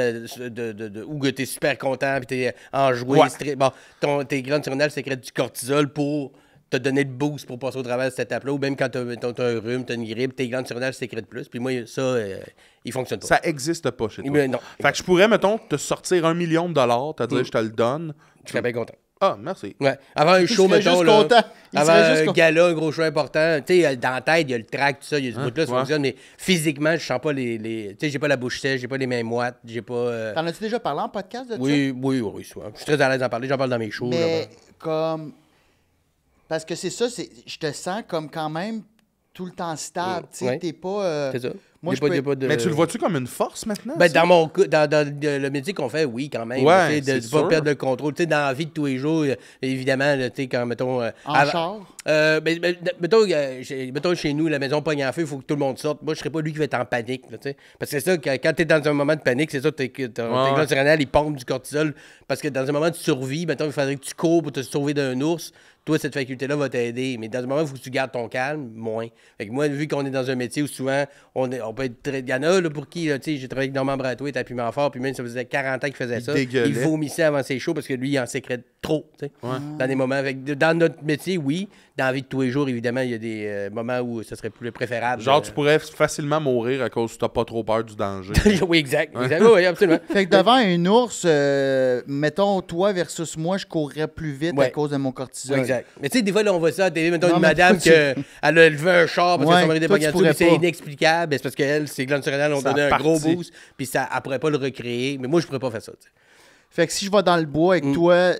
où que t'es super content, puis t'es enjoué, Ouais. bon, tes glandes surrénales sécrètent du cortisol pour te donner le boost pour passer au travers de cette étape-là, ou même quand t'as un rhume, t'as une grippe, tes glandes surrénales sécrètent plus. Puis moi, ça, il fonctionne pas. Ça existe pas chez toi. Mais non. Fait que je pourrais, mettons, te sortir $1 million, te dire je te le donne. Je serais bien content. Ah, merci. Ouais. Avant un show, serait mettons, juste là, content. Il avant serait juste un content. gala, un gros show important, tu sais, dans la tête, il y a le track, tout ça, il y a ce bout-là, ça ouais. fonctionne, mais physiquement, je sens pas tu sais, j'ai pas la bouche sèche, j'ai pas les mains moites, j'ai pas... T'en as-tu déjà parlé en podcast de ça? Oui, souvent. Je suis très à l'aise d'en parler, j'en parle dans mes shows. Mais comme. Parce que c'est ça, je te sens comme quand même tout le temps stable. Tu sais, Ouais. t'es pas. c'est ça. Moi, J'ai je peux être- Mais tu le vois-tu comme une force maintenant? Ben, ça? dans mon cas, dans le métier qu'on fait, oui, quand même. Ouais, Tu sais, de c'est ne pas sûr. perdre le contrôle. Tu sais, dans la vie de tous les jours, évidemment, là, tu sais, quand, mettons... En char? Mettons, chez nous, la maison pogne en feu, il faut que tout le monde sorte. Moi, je serais pas lui qui va être en panique, là, tu sais. Parce que c'est ça, quand tu es dans un moment de panique, c'est ça, tes glandes surrénales, ils pompent du cortisol. Parce que dans un moment de survie, mettons, il faudrait que tu cours pour te sauver d'un ours. Toi, cette faculté-là va t'aider. Mais dans un moment, il faut que tu gardes ton calme, moins. Fait que moi, vu qu'on est dans un métier où souvent, on peut être très... Il y en a là, pour qui, là, tu sais, j'ai travaillé avec Normand Bratois, il était à Piment-Fort, puis même ça faisait 40 ans qu'il faisait ça. dégueulait. Il vomissait avant ses shows parce que lui, il en sécrète trop, tu sais. Dans des moments. Fait que dans notre métier, oui. Dans la vie de tous les jours, évidemment, il y a des moments où ça serait plus préférable. Genre, tu pourrais facilement mourir à cause que t'as pas trop peur du danger. Oui, exact. Oui, absolument. Fait que devant un ours, mettons, toi versus moi, je courrais plus vite à Ouais. cause de mon cortisol. Exact. Mais tu sais, des fois, là, on voit ça à la télé, mettons, Non, une mais madame toi, elle a levé un char parce que Ouais, son mari était toi, pas tu gâteau, pourrais puis c'est pas. inexplicable. Ben, c'est parce qu'elle, ses glandes surrénales ont Ça donné un a gros parti. boost, puis ça, elle pourrait pas le recréer. Mais moi, je pourrais pas faire ça, tu sais. Fait que si je vais dans le bois avec toi,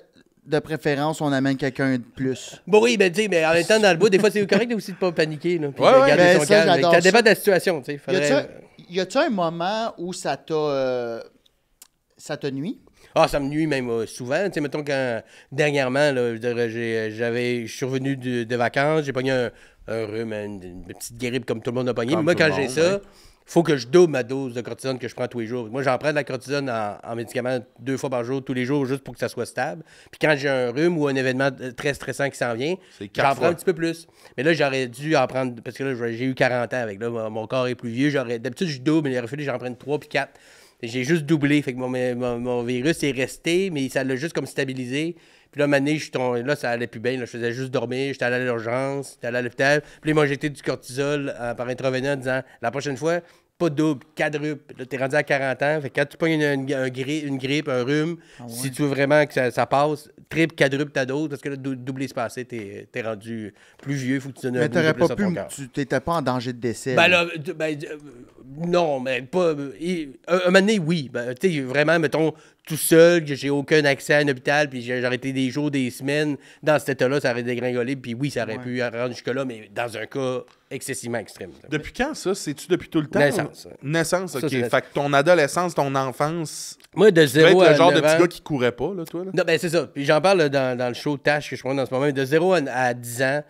de préférence, on amène quelqu'un de plus. Bon, oui, ben, tu sais, mais en même temps, dans le bois, des fois, c'est correct aussi de pas paniquer, là, puis Ouais, de ouais, garder ben, son ça, calme. j'adore Ça dépend ça. de la situation, tu sais. Faudrait... Y a-tu un moment où ça t'a nuit? Ah, ça me nuit même souvent. Tu sais, mettons, dernièrement, là, je suis revenu de vacances, j'ai pogné un rhume, une petite grippe comme tout le monde a pogné. Comme Mais moi, tout le quand j'ai monde, ça, ouais. faut que je double ma dose de cortisone que je prends tous les jours. Moi, j'en prends de la cortisone en médicament 2 fois par jour, tous les jours, juste pour que ça soit stable. Puis quand j'ai un rhume ou un événement très stressant qui s'en vient, C'est 4 j'en prends fois. un petit peu plus. Mais là, j'aurais dû en prendre, parce que là, j'ai eu 40 ans avec, là, mon corps est plus vieux. D'habitude, je double, mais il aurait fallu que j'en prenne 3 puis 4. J'ai juste doublé, fait que mon virus est resté, mais ça l'a juste comme stabilisé. Puis là, un moment donné, là, ça allait plus bien. Là, je faisais juste dormir, j'étais allé à l'urgence, j'étais allé à l'hôpital. Puis là, ils m'ont injecté du cortisol par intraveineux en disant la prochaine fois, pas double, quadruple. Là, t'es rendu à 40 ans. Fait que quand tu pognes une grippe, un rhume, si tu veux vraiment que ça passe, triple, quadruple ta dose, parce que là, doubler ce passé, t'es rendu plus vieux, faut que tu donnes un Mais boost de t'aurais plus pas à ton pu. corps. Tu t'étais pas en danger de décès. Ben là. là, non, mais pas. Un moment donné, oui. Ben, tu sais, vraiment, mettons, tout seul, que j'ai aucun accès à un hôpital, puis j'aurais été des jours, des semaines dans cet état-là, ça aurait dégringolé, puis oui, ça aurait pu rendre jusque-là, mais dans un cas excessivement extrême. Depuis quand ça? C'est-tu depuis tout le temps? Naissance. Naissance, Ça, ok. c'est Fait que ton adolescence, ton enfance, Moi, de tu peux 0 être à le genre de 9 ans... petit gars qui courait pas, là, toi? Là? Non, ben c'est ça. Puis j'en parle là, dans le show Tâche que je prends dans ce moment. De 0 à 10 ans,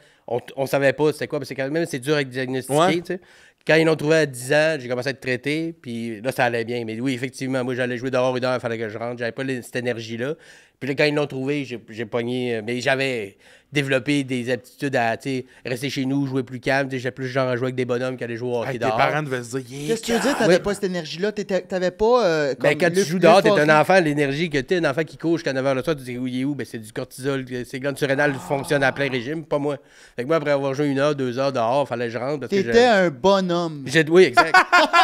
on savait pas c'était quoi, parce que quand même, c'est dur à diagnostiquer, Ouais. tu sais. Quand ils l'ont trouvé à 10 ans, j'ai commencé à être traité, puis là, ça allait bien. Mais oui, effectivement, moi, j'allais jouer dehors une heure, il fallait que je rentre. J'avais pas cette énergie-là. Puis là, quand ils l'ont trouvé, j'ai pogné... Mais j'avais développé des aptitudes à, tu sais, rester chez nous, jouer plus calme. J'étais plus genre à jouer avec des bonhommes qui allaient jouer au hockey Hey, tes dehors. parents devaient se dire, yeah, Qu'est-ce que tu veux dire? T'avais pas cette énergie-là? T'avais pas. Ben, comme quand tu le- joues dehors, t'es l'euphorie. un enfant, l'énergie que t'es, un enfant qui court jusqu'à 9h le soir, tu dis où il est où? Ben, c'est du cortisol, ses glandes surrénales fonctionnent à plein régime, pas moi. Fait que moi, après avoir joué 1 heure, 2 heures dehors, fallait que je rentre parce que T'étais un bonhomme. Oui, exact.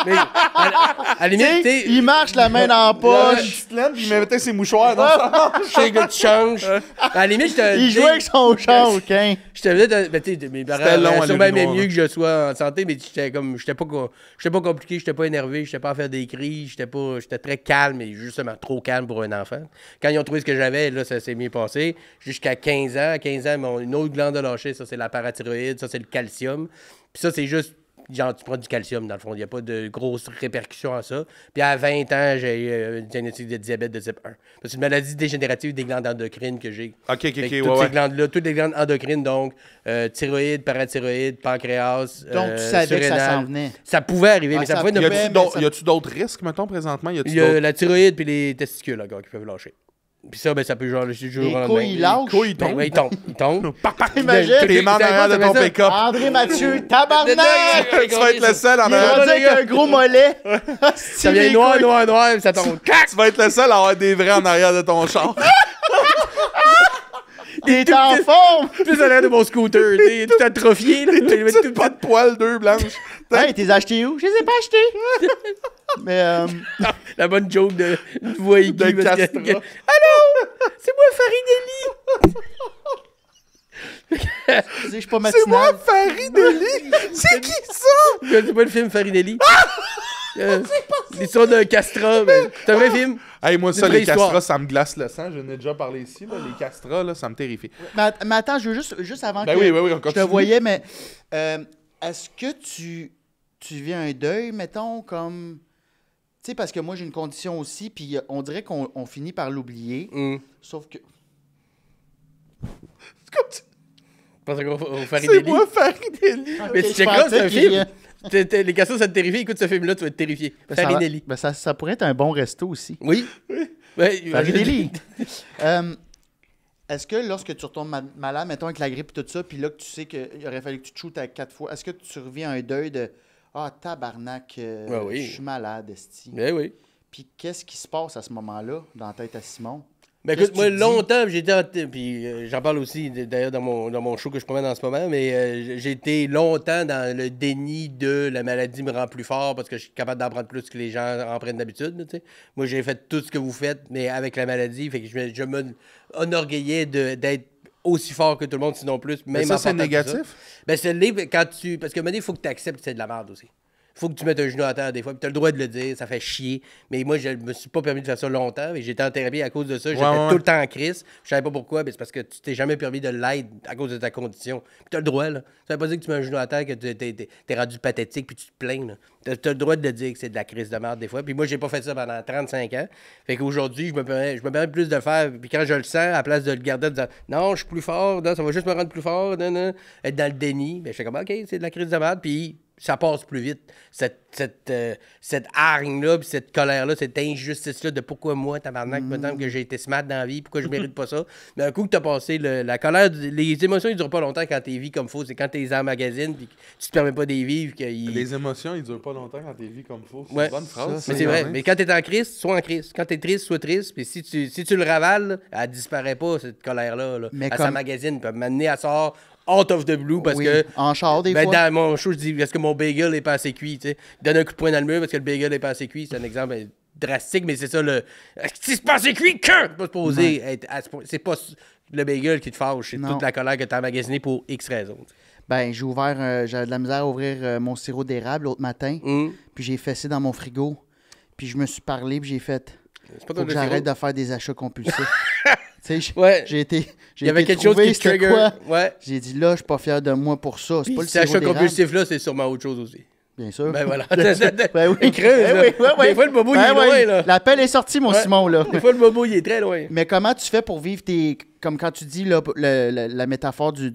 Mais à la limite, tu sais, Il marche la main dans la une poche. petite laine, puis il mettait ses mouchoirs dans sa je sais que tu changes. À la limite, Il jouait avec son char, OK? J'étais peut-être, ben, tu sais, mes parents C'était long à sûrement aimaient l'urinoir, mieux que je sois en santé, mais j'étais pas compliqué, j'étais pas énervé, j'étais pas à faire des cris, j'étais très calme, et justement trop calme pour un enfant. Quand ils ont trouvé ce que j'avais, là, ça s'est mieux passé. Jusqu'à 15 ans. À 15 ans, une autre glande a lâché, ça c'est la parathyroïde, ça c'est le calcium. Puis ça, c'est juste genre, tu prends du calcium, dans le fond. Il n'y a pas de grosses répercussions à ça. Puis à 20 ans, j'ai une diagnostic de diabète de type 1. C'est une maladie dégénérative des glandes endocrines que j'ai. OK, Fait que ouais, toutes ces ouais. glandes-là, toutes les glandes endocrines, donc thyroïde, parathyroïde, pancréas, Donc, tu savais que ça surrénal. s'en venait. Ça pouvait arriver, Ah, mais ça ça pouvait ne pouvait, pas... mais ça- Y a-tu d'autres risques, mettons, présentement? Y a-tu Il y a d'autres... la thyroïde puis les testicules, là, gars, qui peuvent lâcher. Puis ça, ben, ça peut genre le jour Les au couilles, ils lendemain. lâchent. couilles, ils Ben, tombent. ouais, ils tombent. Imagine, T'es mains en arrière de ton pick-up. André Mathieu, tabarnak! Tu vas être le seul en Il est arrière. rendu avec un gros mollet. Ça vient noir, puis ça tombe. Clac! Tu vas être le seul à avoir des vrais en arrière de ton char. T'es en forme! Plus à l'air de mon scooter, tu sais, tout atrophié, là. Petite pas de poils, deux blanches. Hey, t'es acheté où? Je les ai pas achetés. Mais, La bonne joke de voix aiguë. De parce Castra. Allô? C'est moi, Farinelli! je suis pas C'est moi, matinal. Farinelli! C'est qui ça? C'est pas le film Farinelli. L'histoire d'un castra, ben, c'est un vrai film. Hey, moi, C'est ça, une les vraie histoire. castras, ça me glace le sang. J'en ai déjà parlé ici. Là. Les castras, là, ça me terrifie. Mais attends, je veux juste avant Ben que oui, on je te continue. voyais, mais est-ce que tu vis un deuil, mettons, comme... Tu sais, parce que moi, j'ai une condition aussi, puis on dirait qu'on finit par l'oublier. Sauf que... Je pense qu'on au C'est Farinelli. moi, Farinelli. Mais Ok, tu je checkeras, pensais c'est un qu'il- film. Les castras, ça te terrifie. Écoute ce film-là, tu vas être terrifié. Farinelli. Ben, ça pourrait être un bon resto aussi. Oui. Ouais, Farinelli. Est-ce que lorsque tu retournes malade, mettons avec la grippe et tout ça, puis là que tu sais qu'il aurait fallu que tu te shootes à 4 fois, est-ce que tu reviens à un deuil de « Ah, tabarnak, Ouais, oui. je suis malade, esti. Ben oui. Puis qu'est-ce qui se passe à ce moment-là dans la tête à Simon? Ben Qu'est-ce écoute, que moi, tu dis? longtemps, j'ai été puis j'en parle aussi, d'ailleurs, dans mon show que je promène en ce moment, mais j'ai été longtemps dans le déni de la maladie me rend plus fort parce que je suis capable d'en prendre plus que les gens en prennent d'habitude, tu sais. Moi, j'ai fait tout ce que vous faites, mais avec la maladie, fait que je me enorgueillais d'être aussi fort que tout le monde, sinon plus, même Mais ça, en c'est portant tout ça. négatif? Ben, c'est le quand tu... Parce que maintenant, il faut que tu acceptes que c'est de la merde aussi. Faut que tu mettes un genou à terre des fois. Puis tu as le droit de le dire, ça fait chier. Mais moi, je me suis pas permis de faire ça longtemps. Et j'étais en thérapie à cause de ça. J'étais ouais. tout le temps en crise. Je savais pas pourquoi. Mais c'est parce que tu t'es jamais permis de l'aide à cause de ta condition. Puis tu as le droit, là. Ça veut pas dire que tu mets un genou à terre, que t'es rendu pathétique, puis tu te plains, là. Tu as le droit de le dire que c'est de la crise de merde des fois. Puis moi, j'ai pas fait ça pendant 35 ans. Fait qu'aujourd'hui, je me permets plus de le faire. Puis quand je le sens, à la place de le garder en disant non, je suis plus fort, non, ça va juste me rendre plus fort, non, non, être dans le déni, ben, je fais comme OK, c'est de la crise de merde. Puis ça passe plus vite. Cette hargne-là, puis cette colère-là, cette injustice-là de pourquoi moi, tabarnak, maintenant que j'ai été smart dans la vie, pourquoi je mérite pas ça. Mais un coup que t'as passé la colère, les émotions, ils durent pas longtemps quand t'es vie comme faut. C'est quand t'es en magazine, puis que tu te permets pas d'y vivre. Les émotions, ils durent pas longtemps quand t'es vu comme faut. C'est Ouais. une bonne phrase. Mais c'est vrai. Mais quand t'es en crise, sois en crise. Quand t'es triste, sois triste. Puis si tu le ravales, elle disparaît pas, cette colère-là. Là. Mais Elle comme- s'emmagasine, puis m'amener à sort out of the blue parce Oui, que. en char, des Ben, fois. dans mon show, je dis parce que mon bagel n'est pas assez cuit. Tu sais. Donne un coup de poing dans le mur parce que le bagel n'est pas assez cuit. C'est un exemple drastique, mais c'est ça le. Si c'est pas assez cuit, que tu peux te poser. C'est pas le bagel qui te fâche, c'est Non. toute la colère que tu as emmagasinée pour X raisons. Ben, j'avais de la misère à ouvrir mon sirop d'érable l'autre matin, puis j'ai fessé dans mon frigo. Puis je me suis parlé, puis j'ai fait... C'est pas Faut ton que j'arrête de faire des achats compulsifs. Tu sais, Ouais. j'ai été Il y avait quelque chose trouver qui te c'était trigger. quoi. Ouais. J'ai dit là, je suis pas fier de moi pour ça. C'est Puis pas le cet achat sirop d'érable. compulsif-là, c'est sûrement autre chose aussi. Bien sûr. Ben voilà. Ben oui. Il creuse, Ben là. oui, ouais, ouais. Des fois, le bobo, il Ben est oui. loin, là. L'appel est sorti, mon Ouais. Simon, là. Des fois, le bobo, il est très loin. Mais comment tu fais pour vivre tes... Comme quand tu dis là, la métaphore du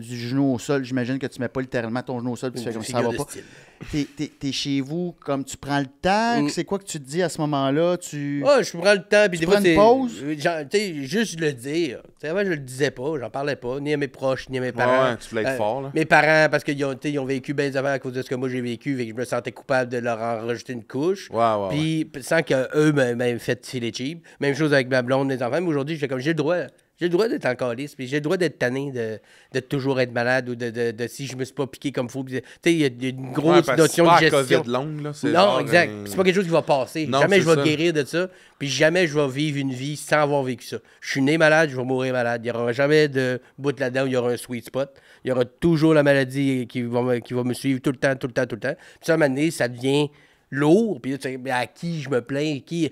genou au sol, j'imagine que tu mets pas littéralement ton genou au sol puis tu fais comme ça va pas. T'es chez vous, comme tu prends le temps, c'est quoi que tu te dis à ce moment-là? Ah, je prends le temps, puis Tu des fois, prends c'est... une pause? Genre, tu sais, juste le dire. Tu sais, avant, je le disais pas, j'en parlais pas, ni à mes proches, ni à mes parents. Ouais, tu voulais être fort, là. Mes parents, parce qu'ils ont, tu sais, ils ont vécu bien avant à cause de ce que moi j'ai vécu, et que je me sentais coupable de leur en rajouter une couche. Ouais. Puis, sans qu'eux m'aient fait filer cheap. Même chose avec ma blonde, mes enfants. Mais aujourd'hui, j'ai comme, j'ai le droit. J'ai le droit d'être en calice, puis j'ai le droit d'être tanné de toujours être malade ou de si je me suis pas piqué comme faut. Tu sais, il y a une grosse notion de gestion. COVID longue, là. C'est Non, genre, exact. C'est pas quelque chose qui va passer. Non, Jamais c'est je vais ça. guérir de ça. Puis jamais je vais vivre une vie sans avoir vécu ça. Je suis né malade, je vais mourir malade. Il n'y aura jamais de bout là-dedans où il y aura un sweet spot. Il y aura toujours la maladie qui va me suivre tout le temps. Puis ça, à un moment donné, ça devient lourd. Puis là, tu fais, mais à qui je me plains? Puis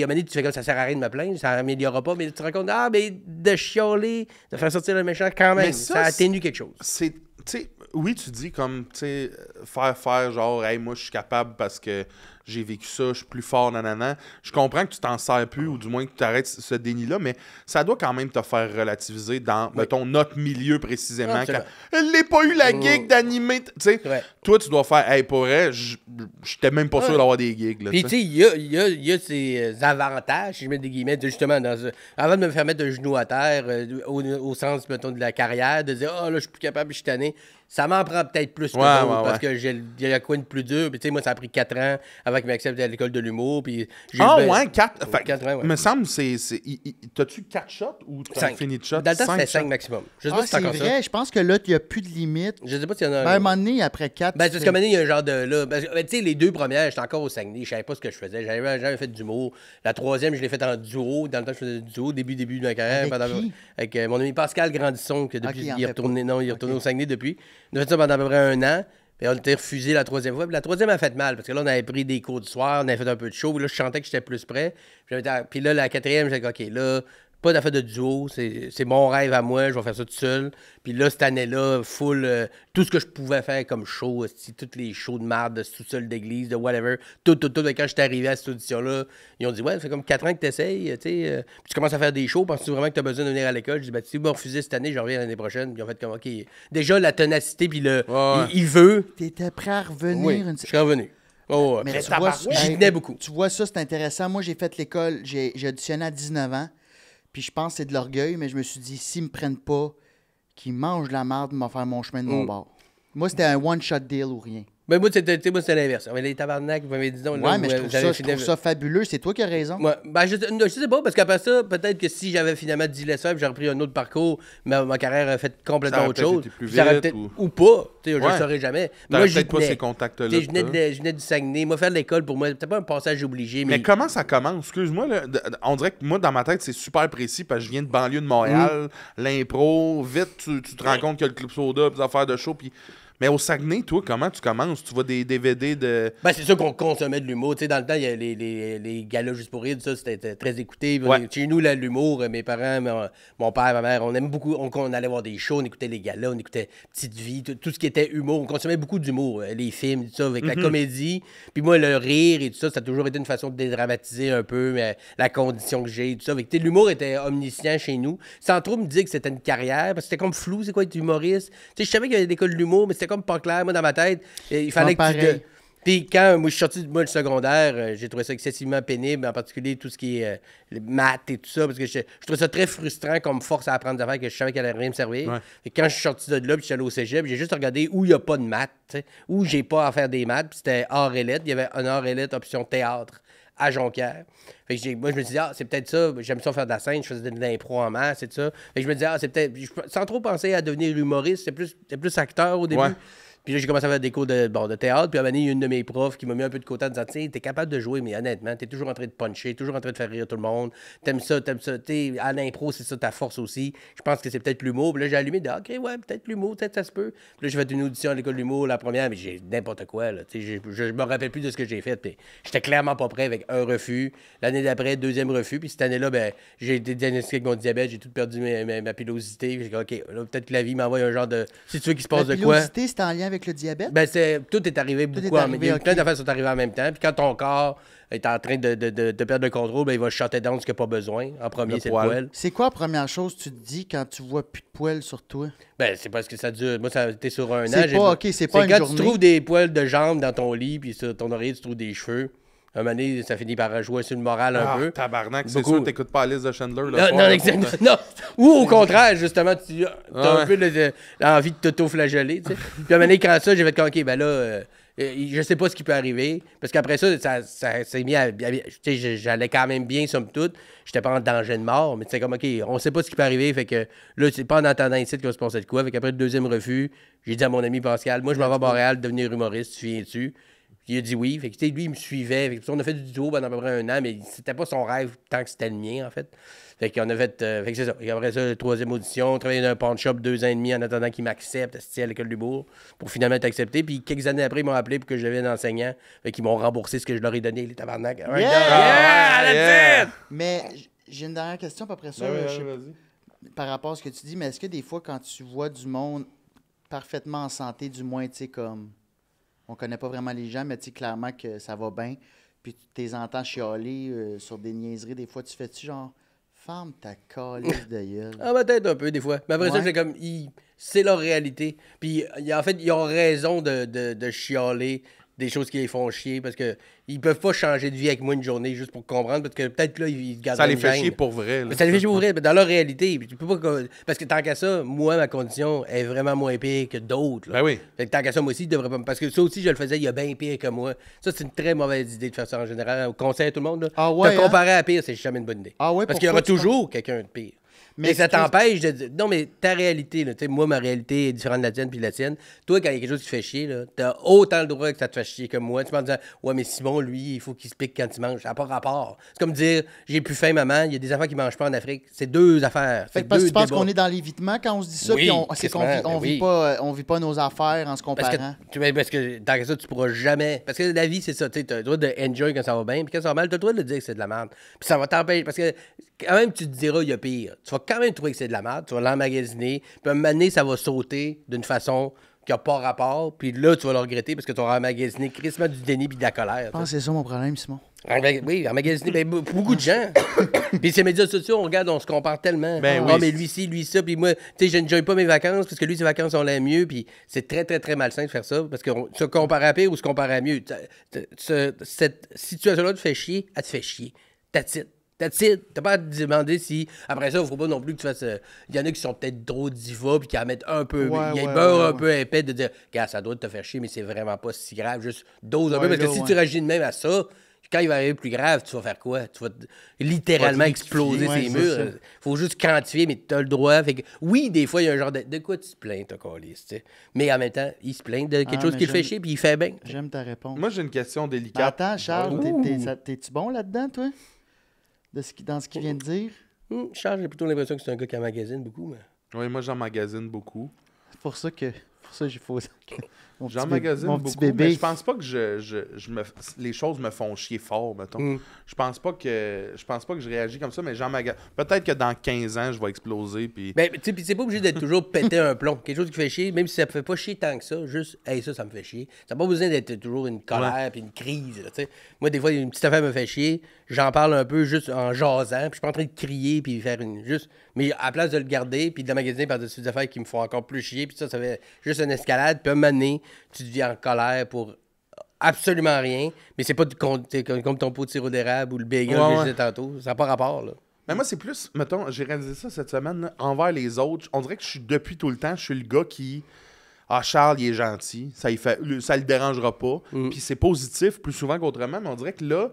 à un moment donné, tu fais comme ça sert à rien de me plaindre, ça n'améliorera pas. Mais tu te rends compte, mais de chialer, de faire sortir le méchant quand même, Mais ça atténue quelque chose. Tu sais, oui, tu dis comme, tu sais, faire genre, hey, moi, je suis capable parce que j'ai vécu ça, je suis plus fort, nanana. Je comprends que tu t'en sers plus, ou du moins que tu arrêtes ce déni-là, mais ça doit quand même te faire relativiser dans, mettons, notre milieu précisément. Absolument. Quand elle n'a pas eu la gig d'animer, tu sais. Ouais. Toi, tu dois faire, hey, pour vrai, j'étais même pas sûr d'avoir des gigs, là. Puis, tu sais, il y a ces avantages, si je mets des guillemets, justement, avant de me faire mettre le genou à terre, au sens, mettons, de la carrière, de dire, ah, là, je suis plus capable, je suis tanné. Ça m'en prend peut-être plus que d'autres parce que j'ai le coin de plus dur. Puis, tu sais, moi, ça a pris 4 ans avant qu'ils m'acceptent à l'école de l'humour. Puis, ouais, 4. Fait, 4 ans, ouais. me semble, t'as-tu 4 shots ou t'as 5. fini de shots? Dans le temps, c'était 5 shots? maximum. Je sais pas si c'est c'est encore ça. vrai. Je pense que là, il n'y a plus de limite. Je sais pas s'il y en a Ben, à un moment donné, après 4. Ben, c'est parce qu'à un moment donné, il y a un genre de. Là, tu sais, les 2 premières, j'étais encore au Saguenay, je savais pas ce que je faisais. J'avais jamais fait d'humour. La 3e, je l'ai faite en duo. Dans le temps, je faisais du duo, début de ma carrière. Avec qui? Avec mon ami Pascal Grandisson, qui depuis, Ok, il est retourné au Saguenay depuis. On a fait ça pendant à peu près 1 an. Puis on était refusé la 3e fois. Puis la 3e a fait mal, parce que là, on avait pris des cours du soir, on avait fait un peu de show. Puis là, je sentais que j'étais plus prêt. Puis là, la 4e, j'ai dit, OK, là, pas d'affaire de duo, c'est mon rêve à moi, je vais faire ça tout seul. Puis là, cette année-là, full, tout ce que je pouvais faire comme show, toutes les shows de marde, de sous-sol d'église, de whatever, tout. Et quand j'étais arrivé à cette audition-là, ils ont dit, ouais, ça fait comme 4 ans que t'essayes, tu sais, puis tu commences à faire des shows, penses-tu vraiment que t'as besoin de venir à l'école? Je dis, ben, si vous me refusez cette année, je reviens l'année prochaine. Puis ils ont fait comme, OK, déjà, la ténacité, puis il veut. T'étais prêt à revenir. Oui, je suis revenu. Oh, ouais. Mais tu tabarouette. vois, J'y tenais beaucoup. Tu vois, ça, c'est intéressant. Moi, j'ai fait l'école, j'ai auditionné à 19 ans. Puis je pense que c'est de l'orgueil, mais je me suis dit, s'ils me prennent pas, qu'ils mangent la marde, ils vont faire mon chemin de mon bord. Moi, c'était un one-shot deal ou rien. Mais moi, c'était l'inverse. Les tabarnak, vous m'avez dit non. Ouais, mais je trouve ça fabuleux. C'est toi qui as raison. Ouais. Ben, je sais pas, parce qu'après ça, peut-être que si j'avais finalement dit laisser faire, j'aurais pris un autre parcours, mais ma carrière a fait complètement autre chose. Ça aurait peut-être ou pas. Je ne saurais jamais. Moi, peut-être pas ces contacts-là. Je venais du Saguenay. Moi, faire de l'école, pour moi, c'était pas un passage obligé. Mais comment ça commence? Excuse-moi, là, on dirait que moi, dans ma tête, c'est super précis parce que je viens de banlieue de Montréal, l'impro, vite, tu te rends compte qu'il y a le Club Soda, puis des affaires de show, puis... Mais au Saguenay, toi, comment tu commences? Tu vois des DVD de... Ben, c'est sûr qu'on consommait de l'humour. Tu sais, dans le temps, il y a les galas juste pour rire, ça, c'était très écouté. Ouais. Chez nous, là, l'humour, mes parents, mon père, ma mère, on aime beaucoup. On allait voir des shows, on écoutait les galas, on écoutait Petite Vie, tout ce qui était humour. On consommait beaucoup d'humour, les films, tout ça, avec la comédie. Puis moi, le rire et tout ça, ça a toujours été une façon de dédramatiser un peu la condition que j'ai, tout ça. Avec, l'humour était omniscient chez nous. Sans trop me dire que c'était une carrière, parce que c'était comme flou, c'est quoi être humoriste. Tu sais, je savais qu'il y avait des écoles d'humour, mais c'était comme pas clair. Moi, dans ma tête, il fallait que tu... Puis quand moi, je suis sorti du secondaire, j'ai trouvé ça excessivement pénible, en particulier tout ce qui est les maths et tout ça, parce que je trouvais ça très frustrant comme force à apprendre des affaires que je savais qu'elle allait rien me servir. Ouais. Et quand je suis sorti de là, puis je suis allé au cégep, j'ai juste regardé où il n'y a pas de maths, où j'ai pas à faire des maths, puis c'était art et lettres. Il y avait un art et lettres option théâtre à Jonquière. Fait que moi, je me disais, c'est peut-être ça. J'aime ça faire de la scène. Je faisais de l'impro en masse et tout ça. Fait que je me disais, c'est peut-être... Sans trop penser à devenir humoriste, c'était plus acteur au début. Ouais. Puis là, j'ai commencé à faire des cours de théâtre. Puis à un moment donné, il y a une de mes profs qui m'a mis un peu de côté en disant, tiens, t'es capable de jouer, mais honnêtement, t'es toujours en train de puncher, toujours en train de faire rire tout le monde. T'aimes ça. T'sais, à l'impro, c'est ça ta force aussi. Je pense que c'est peut-être l'humour. Puis là, j'ai allumé, OK, ouais, peut-être l'humour, peut-être ça se peut. Puis là, j'ai fait une audition à l'école de l'humour, la première, mais j'ai n'importe quoi, là. Je me rappelle plus de ce que j'ai fait. Puis j'étais clairement pas prêt avec un refus. L'année d'après, 2e refus. Puis cette année-là, ben, j'ai été diagnostiqué avec mon diabète, j'ai tout perdu ma pilosité. Puis j'ai dit, OK, là, peut-être que la vie m'envoie un genre de. Si tu veux qu'il se passe de quoi. La pilosité, c'est en lien avec le diabète? Ben, tout est arrivé beaucoup. Il y a plein d'affaires qui sont arrivées en même temps. Puis quand ton corps est en train de perdre le contrôle, ben, il va shotter down ce qu'il n'a pas besoin. En premier, c'est le poil. C'est quoi la première chose que tu te dis quand tu vois plus de poils sur toi? Ben, c'est parce que ça dure. Moi, ça a été sur un an. C'est pas une quand journée. tu trouves des poils de jambes dans ton lit, puis sur ton oreiller, tu trouves des cheveux. Un moment donné, ça finit par jouer sur le moral un peu. Tabarnak, c'est Beaucoup. sûr, t'écoutes pas la liste de Chandler. Non, exactement. Non. Ou au contraire, justement, tu as un peu l'envie de t'auto-flageller. Tu sais. Puis à un moment donné, quand ça, j'ai fait OK, ben là, je sais pas ce qui peut arriver. Parce qu'après ça s'est mis à. Tu sais, j'allais quand même bien, somme toute. J'étais pas en danger de mort, mais c'est comme OK, on sait pas ce qui peut arriver. Fait que là, c'est pas en entendant ici qu'il va se passer de quoi. Fait qu'après le 2e refus, j'ai dit à mon ami Pascal, moi, je m'en vais à Montréal devenir humoriste, tu viens-tu? Il a dit oui. Fait que, lui, il me suivait. Fait que, on a fait du duo pendant à peu près 1 an, mais c'était pas son rêve tant que c'était le mien, en fait. Fait qu'on a fait. Fait que c'est ça. Et après ça, 3e audition, travaillé dans un pawn shop 2 ans et demi en attendant qu'il m'accepte à l'école du Bourg pour finalement être accepté. Puis quelques années après, ils m'ont appelé pour que je devienne enseignant. Fait qu'ils m'ont remboursé ce que je leur ai donné, les tabarnak. Yeah! Mais j'ai une dernière question, puis après ça, Vas-y. par rapport à ce que tu dis, mais est-ce que des fois, quand tu vois du monde parfaitement en santé, du moins, tu sais, comme... On connaît pas vraiment les gens, mais tu sais, clairement que ça va bien. Puis tu les entends chialer sur des niaiseries. Des fois, tu fais-tu genre... Ferme ta calice de gueule. Ah, peut-être un peu, des fois. Mais après ça, Ouais. c'est comme... C'est leur réalité. Puis, en fait, ils ont raison de chialer des choses qui les font chier parce que ils peuvent pas changer de vie avec moi une journée juste pour comprendre parce que peut-être que là, ils gardent Ça les fait chier pour vrai. Là. Mais ça les fait chier pour vrai, mais dans leur réalité. Tu peux pas... Parce que tant qu'à ça, moi, ma condition est vraiment moins pire que d'autres. Là. Ben oui. Fait que tant qu'à ça, moi aussi, je devrais pas... Parce que ça aussi, je le faisais, il y a bien pire que moi. Ça, c'est une très mauvaise idée de faire ça en général. Au conseil à tout le monde, là. Ah ouais, Te comparer à pire, c'est jamais une bonne idée. Ah ouais, parce qu'il y aura pourquoi tu toujours quelqu'un de pire. Mais Mais ça excuse- t'empêche de dire. Non, mais ta réalité, là, tu sais, moi, ma réalité est différente de la tienne puis de la tienne. Toi, quand il y a quelque chose qui te fait chier, là, t'as autant le droit que ça te fait chier que moi. Tu vas me dire, ouais, mais Simon, lui, il faut qu'il se pique quand il mange. Ça n'a pas rapport. C'est comme dire, j'ai plus faim, maman, il y a des enfants qui mangent pas en Afrique. C'est deux affaires. Fait C'est que parce que deux tu penses débats. qu'on est dans l'évitement quand on se dit ça, Oui, puis c'est qu'on vit, crissement, ben oui. on vit pas nos affaires en se Parce comparant. parce que tant que ça, tu pourras jamais. Parce que la vie, c'est ça. Tu as le droit de enjoy quand ça va bien, puis quand ça va mal, tu as le droit de dire que c'est de la merde. Puis ça va t'empêcher. Parce que quand même, tu te diras, il y a pire. Tu vas quand même trouver que c'est de la merde, tu vas l'emmagasiner, puis à un moment donné, ça va sauter d'une façon qui n'a pas rapport, puis là, tu vas le regretter parce que tu auras emmagasiné crissement du déni puis de la colère. Je pense que c'est ça mon problème, Simon. Oui, emmagasiner, ben, beaucoup de gens. Puis ces médias sociaux, on regarde, on se compare tellement. Ben Ah, oui. mais lui ci, lui ça, puis moi, tu sais, je n'enjoy pas mes vacances parce que lui, ses vacances, on l'aime mieux, puis c'est très, très, très malsain de faire ça parce que se comparer à pire ou se comparer à mieux. Cette situation-là te fait chier, elle te fait chier. That's it. That's it. T'as pas à te demander si. Après ça, il faut pas non plus que tu fasses. Il y en a qui sont peut-être trop divas puis qui en mettent un peu. Ouais, Il y a ouais, un beurre ouais, un ouais. peu épais de dire, gars, ça doit te faire chier, mais c'est vraiment pas si grave. Juste dose un peu. Ouais, Parce que là, si ouais. tu réagis de même à ça, quand il va arriver plus grave, tu vas faire quoi? Tu vas littéralement Tu vas exploser ouais, ces c'est murs. ça. Faut juste quantifier, mais tu as le droit. Fait que, oui, des fois, il y a un genre de quoi tu te plains, ta calice, tu sais. Mais en même temps, il se plaint de quelque Ah, chose mais qui le fait j'aime- chier, puis il fait bien. J'aime ta réponse. Moi, j'ai une question Mais délicate. attends, Charles, Ouh. t'es-tu bon là-dedans, toi? Dans ce qu'il vient de dire? Charles, j'ai plutôt l'impression que c'est un gars qui emmagasine beaucoup, mais. Oui, moi, j'emmagasine beaucoup. C'est pour ça que j'ai faux. Mon petit J'emmagasine mon beaucoup, petit bébé. mais je pense pas que les choses me font chier fort, mettons. Mm. Je pense pas que je réagis comme ça, mais j'emmagasine. Peut-être que dans 15 ans, je vais exploser, puis... Ben, tu sais, puis c'est pas obligé d'être toujours péter un plomb. Quelque chose qui fait chier, même si ça me fait pas chier tant que ça, juste, hey, ça me fait chier. Ça n'a pas besoin d'être toujours une colère puis une crise, là, tu sais. Moi, des fois, une petite affaire me fait chier, j'en parle un peu juste en jasant, puis je suis pas en train de crier puis faire une. Juste. Mais à la place de le garder, puis de l'emmagasiner par-dessus des affaires qui me font encore plus chier, puis ça fait juste une escalade, puis à un moment donné, tu deviens en colère pour absolument rien, mais c'est pas comme ton pot de sirop d'érable ou le bagel Ouais, que je ouais. disais tantôt. Ça n'a pas rapport, là. Mais moi, c'est plus, mettons, j'ai réalisé ça cette semaine, là, envers les autres. On dirait que je suis, depuis tout le temps, je suis le gars qui... Ah, Charles, il est gentil, ça le dérangera pas. Puis c'est positif plus souvent qu'autrement, mais on dirait que là,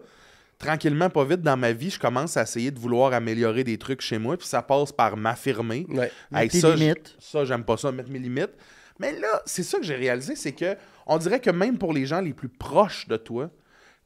tranquillement, pas vite, dans ma vie, je commence à essayer de vouloir améliorer des trucs chez moi, puis ça passe par m'affirmer. Ouais. Mettre tes ça, limites. ça, j'aime pas ça, mettre mes limites. Mais là, c'est ça que j'ai réalisé, c'est que on dirait que même pour les gens les plus proches de toi,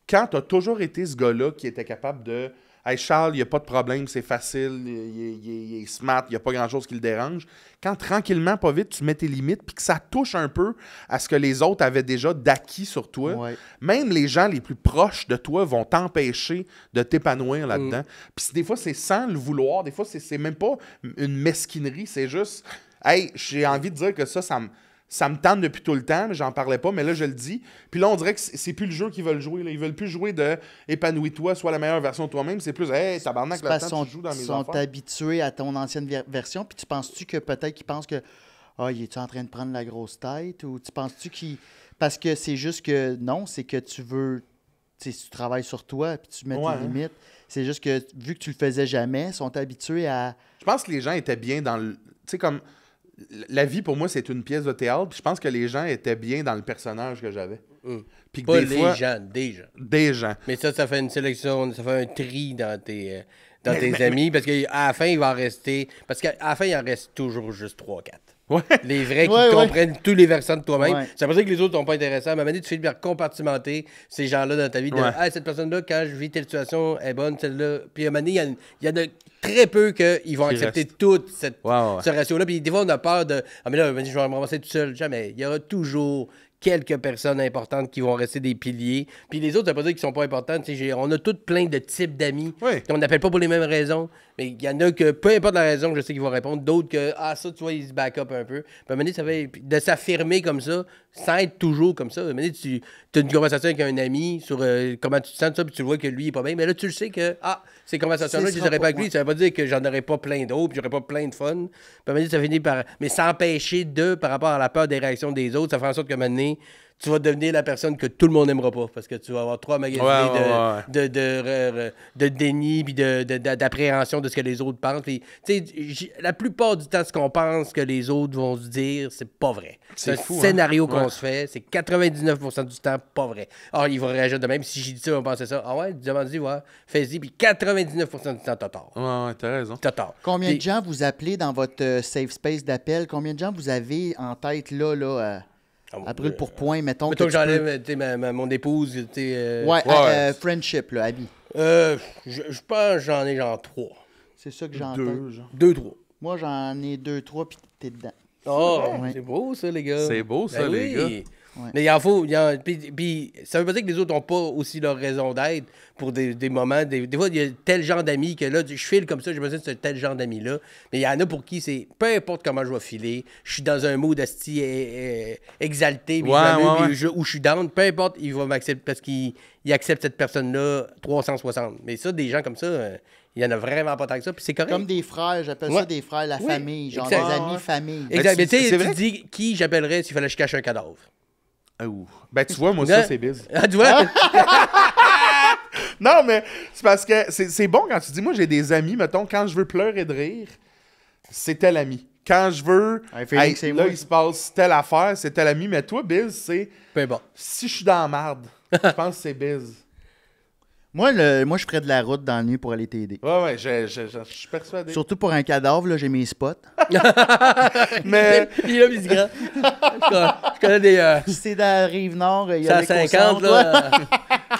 quand tu as toujours été ce gars-là qui était capable de Hey Charles, il n'y a pas de problème, c'est facile, il est smart, il n'y a pas grand-chose qui le dérange. Quand tranquillement, pas vite, tu mets tes limites, puis que ça touche un peu à ce que les autres avaient déjà d'acquis sur toi, Ouais. même les gens les plus proches de toi vont t'empêcher de t'épanouir là-dedans. Puis des fois, c'est sans le vouloir, des fois, c'est même pas une mesquinerie, c'est juste hey, j'ai envie de dire que ça me tente depuis tout le temps, mais j'en parlais pas, mais là, je le dis. Puis là, on dirait que c'est plus le jeu qu'ils veulent jouer. Là. Ils veulent plus jouer de épanouis-toi, sois la meilleure version de toi-même. C'est plus, hey, tabarnak, C'est le parce temps, qu'ils tu joues dans mes sont affaires. habitués à ton ancienne version, puis tu penses-tu que peut-être qu'ils pensent que il est-tu en train de prendre la grosse tête, ou tu penses-tu qu'il... Parce que c'est juste que non, c'est que tu veux... Tu sais, tu travailles sur toi, puis tu mets Ouais, tes limites. C'est juste que, vu que tu le faisais jamais, ils sont habitués à... Je pense que les gens étaient bien dans le... Tu sais, comme... La vie, pour moi, c'est une pièce de théâtre, puis je pense que les gens étaient bien dans le personnage que j'avais. Puis que Pas des les fois... gens, des gens. Des gens. Mais ça fait une sélection, ça fait un tri dans tes amis, parce qu'à la fin, il va en rester. Parce qu'à la fin, il en reste toujours juste 3-4. Ouais. Les vrais qui Ouais, ouais. comprennent tous les versants de toi-même. Ouais. Ça veut dire que les autres sont pas intéressants. À un moment donné, tu finis par compartimenter ces gens-là dans ta vie. De, Ouais. ah, cette personne-là, quand je vis telle situation, elle est bonne, celle-là. Puis à un moment donné, il y en a très peu qu'ils vont Qui accepter restent. toute Ouais. ce ratio-là. Puis des fois, on a peur de. Ah, mais là, je vais me ramasser tout seul. Jamais. Il y aura toujours quelques personnes importantes qui vont rester des piliers. Puis les autres, ça veut pas dire qu'ils sont pas importants. On a tous plein de types d'amis. Oui. On n'appelle pas pour les mêmes raisons. Mais il y en a que, peu importe la raison, je sais qu'ils vont répondre. D'autres que, ça, tu vois, ils se back up un peu. Puis à un moment donné, ça fait de s'affirmer comme ça, sans être toujours comme ça. À un moment donné, tu as une conversation avec un ami sur comment tu te sens, ça, puis tu vois que lui, il est pas bien. Mais là, tu le sais que, ces conversations-là, je les aurais pas avec lui. Ça veut pas dire que j'en aurais pas plein d'autres, puis j'aurais pas plein de fun. Puis à un moment donné, ça finit par. Mais s'empêcher par rapport à la peur des réactions des autres, ça fait en sorte que maintenant, tu vas devenir la personne que tout le monde n'aimera pas parce que tu vas avoir trop magasiné de déni puis d'appréhension de ce que les autres pensent. Puis, la plupart du temps, ce qu'on pense que les autres vont se dire, c'est pas vrai. C'est un fou, scénario qu'on se fait. C'est 99% du temps pas vrai. Alors, ils vont réagir de même. Si j'ai dit ça, on pensait ça. Ah ouais, demande-y, ouais, fais-y. Puis 99% du temps, t'as tort. Ouais, t'as raison. T'as tort. Combien de gens vous appelez dans votre safe space d'appel? Combien de gens vous avez en tête là, à brûle pour point, mettons Mettons que tu peux- j'enlève mon épouse, friendship, là, Abby. je pense que j'en ai genre 3. C'est ça que j'entends. 2, genre. 2-3. Moi, j'en ai 2-3, puis t'es dedans. Oh, Ouais. c'est beau ça, les gars. C'est beau, ça, Ben les gars. Ouais. Mais il en faut. Puis ça veut pas dire que les autres n'ont pas aussi leur raison d'être pour des moments. Des fois, il y a tel genre d'amis que là, je file comme ça, j'ai besoin de ce tel genre d'amis-là. Mais il y en a pour qui c'est peu importe comment je vais filer, je suis dans un mood asti exalté, puis où je suis down, peu importe, il va m'accepter parce qu'il accepte cette personne-là 360. Mais ça, des gens comme ça. Il y en a vraiment pas tant que ça, puis c'est correct. Comme des frères, j'appelle ça des frères, la famille, genre exact. des amis famille. Exact. Mais tu sais, c'est tu vrai? dis qui j'appellerais s'il fallait que je cache un cadavre. Ben, tu vois, moi, ça, c'est biz. Ah, tu vois? Non, mais c'est parce que c'est bon quand tu dis, moi, j'ai des amis, mettons, quand je veux pleurer de rire, c'est tel ami. Quand je veux, Ouais, Félix, c'est là, moi. il se passe telle affaire, c'est tel ami. Mais toi, Biz, c'est, Peu importe. si je suis dans la marde, je pense que c'est Biz. Moi, je ferais de la route dans la nuit pour aller t'aider. Ouais, je suis persuadé. Surtout pour un cadavre, là, j'ai mes spots. Mais, Il est là, puis il se gratte. Je connais des. Si c'est dans la rive nord, il y C'est a à les 50, là.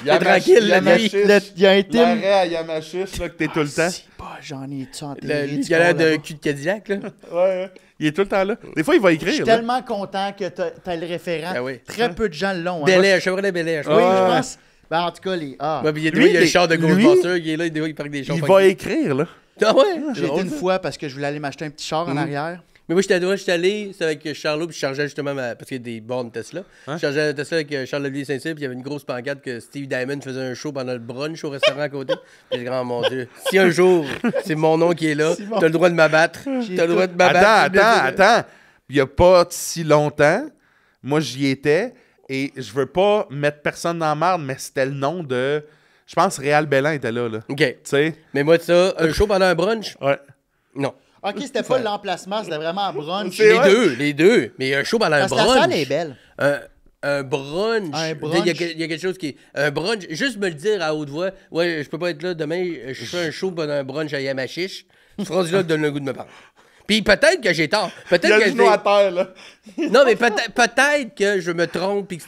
il y a tranquille, la nuit. Il y a un team. L'arrêt à Yamachiche, là, que t'es tout le temps. Si, pas, j'en ai-tu Le enterré. du gars corps d'un là-bas. cul de Cadillac, là. Ouais, il est tout le temps là. Des fois, il va Je suis écrire. là. tellement content que t'as le référent. Ah oui. Très peu de gens l'ont. hein. Bel Air, Chevrolet Bel Air, je Oui, crois. je pense. Ben, en tout cas, les. Ouais, puis il Lui, y a le char de lui, Ghostbusters qui est là, des fois, il parle des chars. Il va écrire, là. Ah ouais? J'ai été une fois parce que je voulais aller m'acheter un petit char en arrière. Mais moi, j'étais allé, c'était avec Charlot, puis je chargeais justement parce qu'il y a des bornes Tesla. Je chargeais la Tesla avec Charles Olivier Saint-Cyr, puis il y avait une grosse pancarte que Steve Diamond faisait un show pendant le brunch au restaurant à côté. Puis j'ai dit, oh mon Dieu, si un jour, c'est mon nom qui est là, t'as le droit de m'abattre. T'as le droit de m'abattre. Attends. Il n'y a pas si longtemps, moi, j'y étais, et je veux pas mettre personne dans la marde, mais c'était le nom de... Je pense Réal Bellan était là. OK. Tu sais? Mais moi, ça, un show pendant un brunch? Ouais. Non. Ok, c'était pas l'emplacement, c'était vraiment un brunch. C'est vrai. Les deux. Mais un show pendant un Parce que la brunch. salle est belle. Un brunch. Un brunch. Il y a quelque chose qui est. Un brunch. Juste me le dire à haute voix. Ouais, je peux pas être là demain. Je fais un show pendant un brunch à Yamachiche. Ce phrase-là te donne le goût de me parler. Puis peut-être que j'ai tort. Il y Peut-être a que le genou à terre, là. Non, mais peut-être que je me trompe et que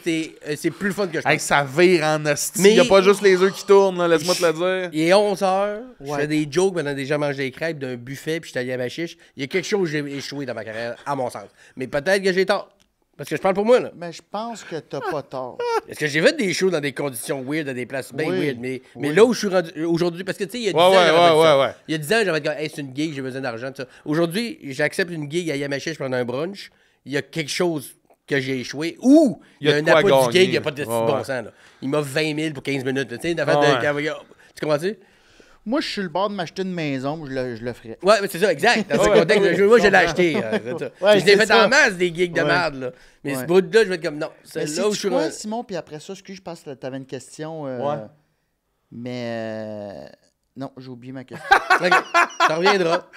c'est plus le fun que je pense. Hey, ça vire en hostie. Mais- Il n'y a pas juste les œufs qui tournent, là, laisse-moi te le dire. Il est 11h, je fais des jokes pendant des gens mangent des crêpes d'un buffet puis je suis allé à ma chiche. Il y a quelque chose que j'ai échoué dans ma carrière, à mon sens. Mais peut-être que j'ai tort. Parce que je parle pour moi, là. Mais je pense que t'as pas tort. Parce que j'ai fait des shows dans des conditions weird, dans des places bien Oui. weird. Mais Oui. là où je suis rendu aujourd'hui, parce que tu sais, il y a 10 ans, Ouais, j'aurais pas dit ça. ouais. Il y a 10 ans, j'aurais dit, hey, c'est une gig, j'ai besoin d'argent. tout ça. Aujourd'hui, j'accepte une gig à Yamachiche pendant un brunch. Il y a quelque chose que j'ai échoué. Ou il y a un de quoi appât du gagner. gig, il n'y a pas de Ouais, bon ouais. sens. Là. Il m'a 20 000 pour 15 minutes. Tu sais, une affaire Ouais. de. Tu comprends-tu? Moi, je suis le bord de m'acheter une maison, je le ferais. Ouais, mais c'est ça, exact. Dans ce Ouais, contexte, moi, je l'ai acheté. C'est ça. Ouais, je l'ai c'est fait ça. en masse des gigs de Ouais. merde. Là. Mais Ouais. ce bout-là, je vais être comme non. C'est Mais là où je suis. quoi, Simon, puis après ça, excuse, je pense que t'avais une question. Ouais. Mais. Non, j'ai oublié ma question. Ok, ça reviendra.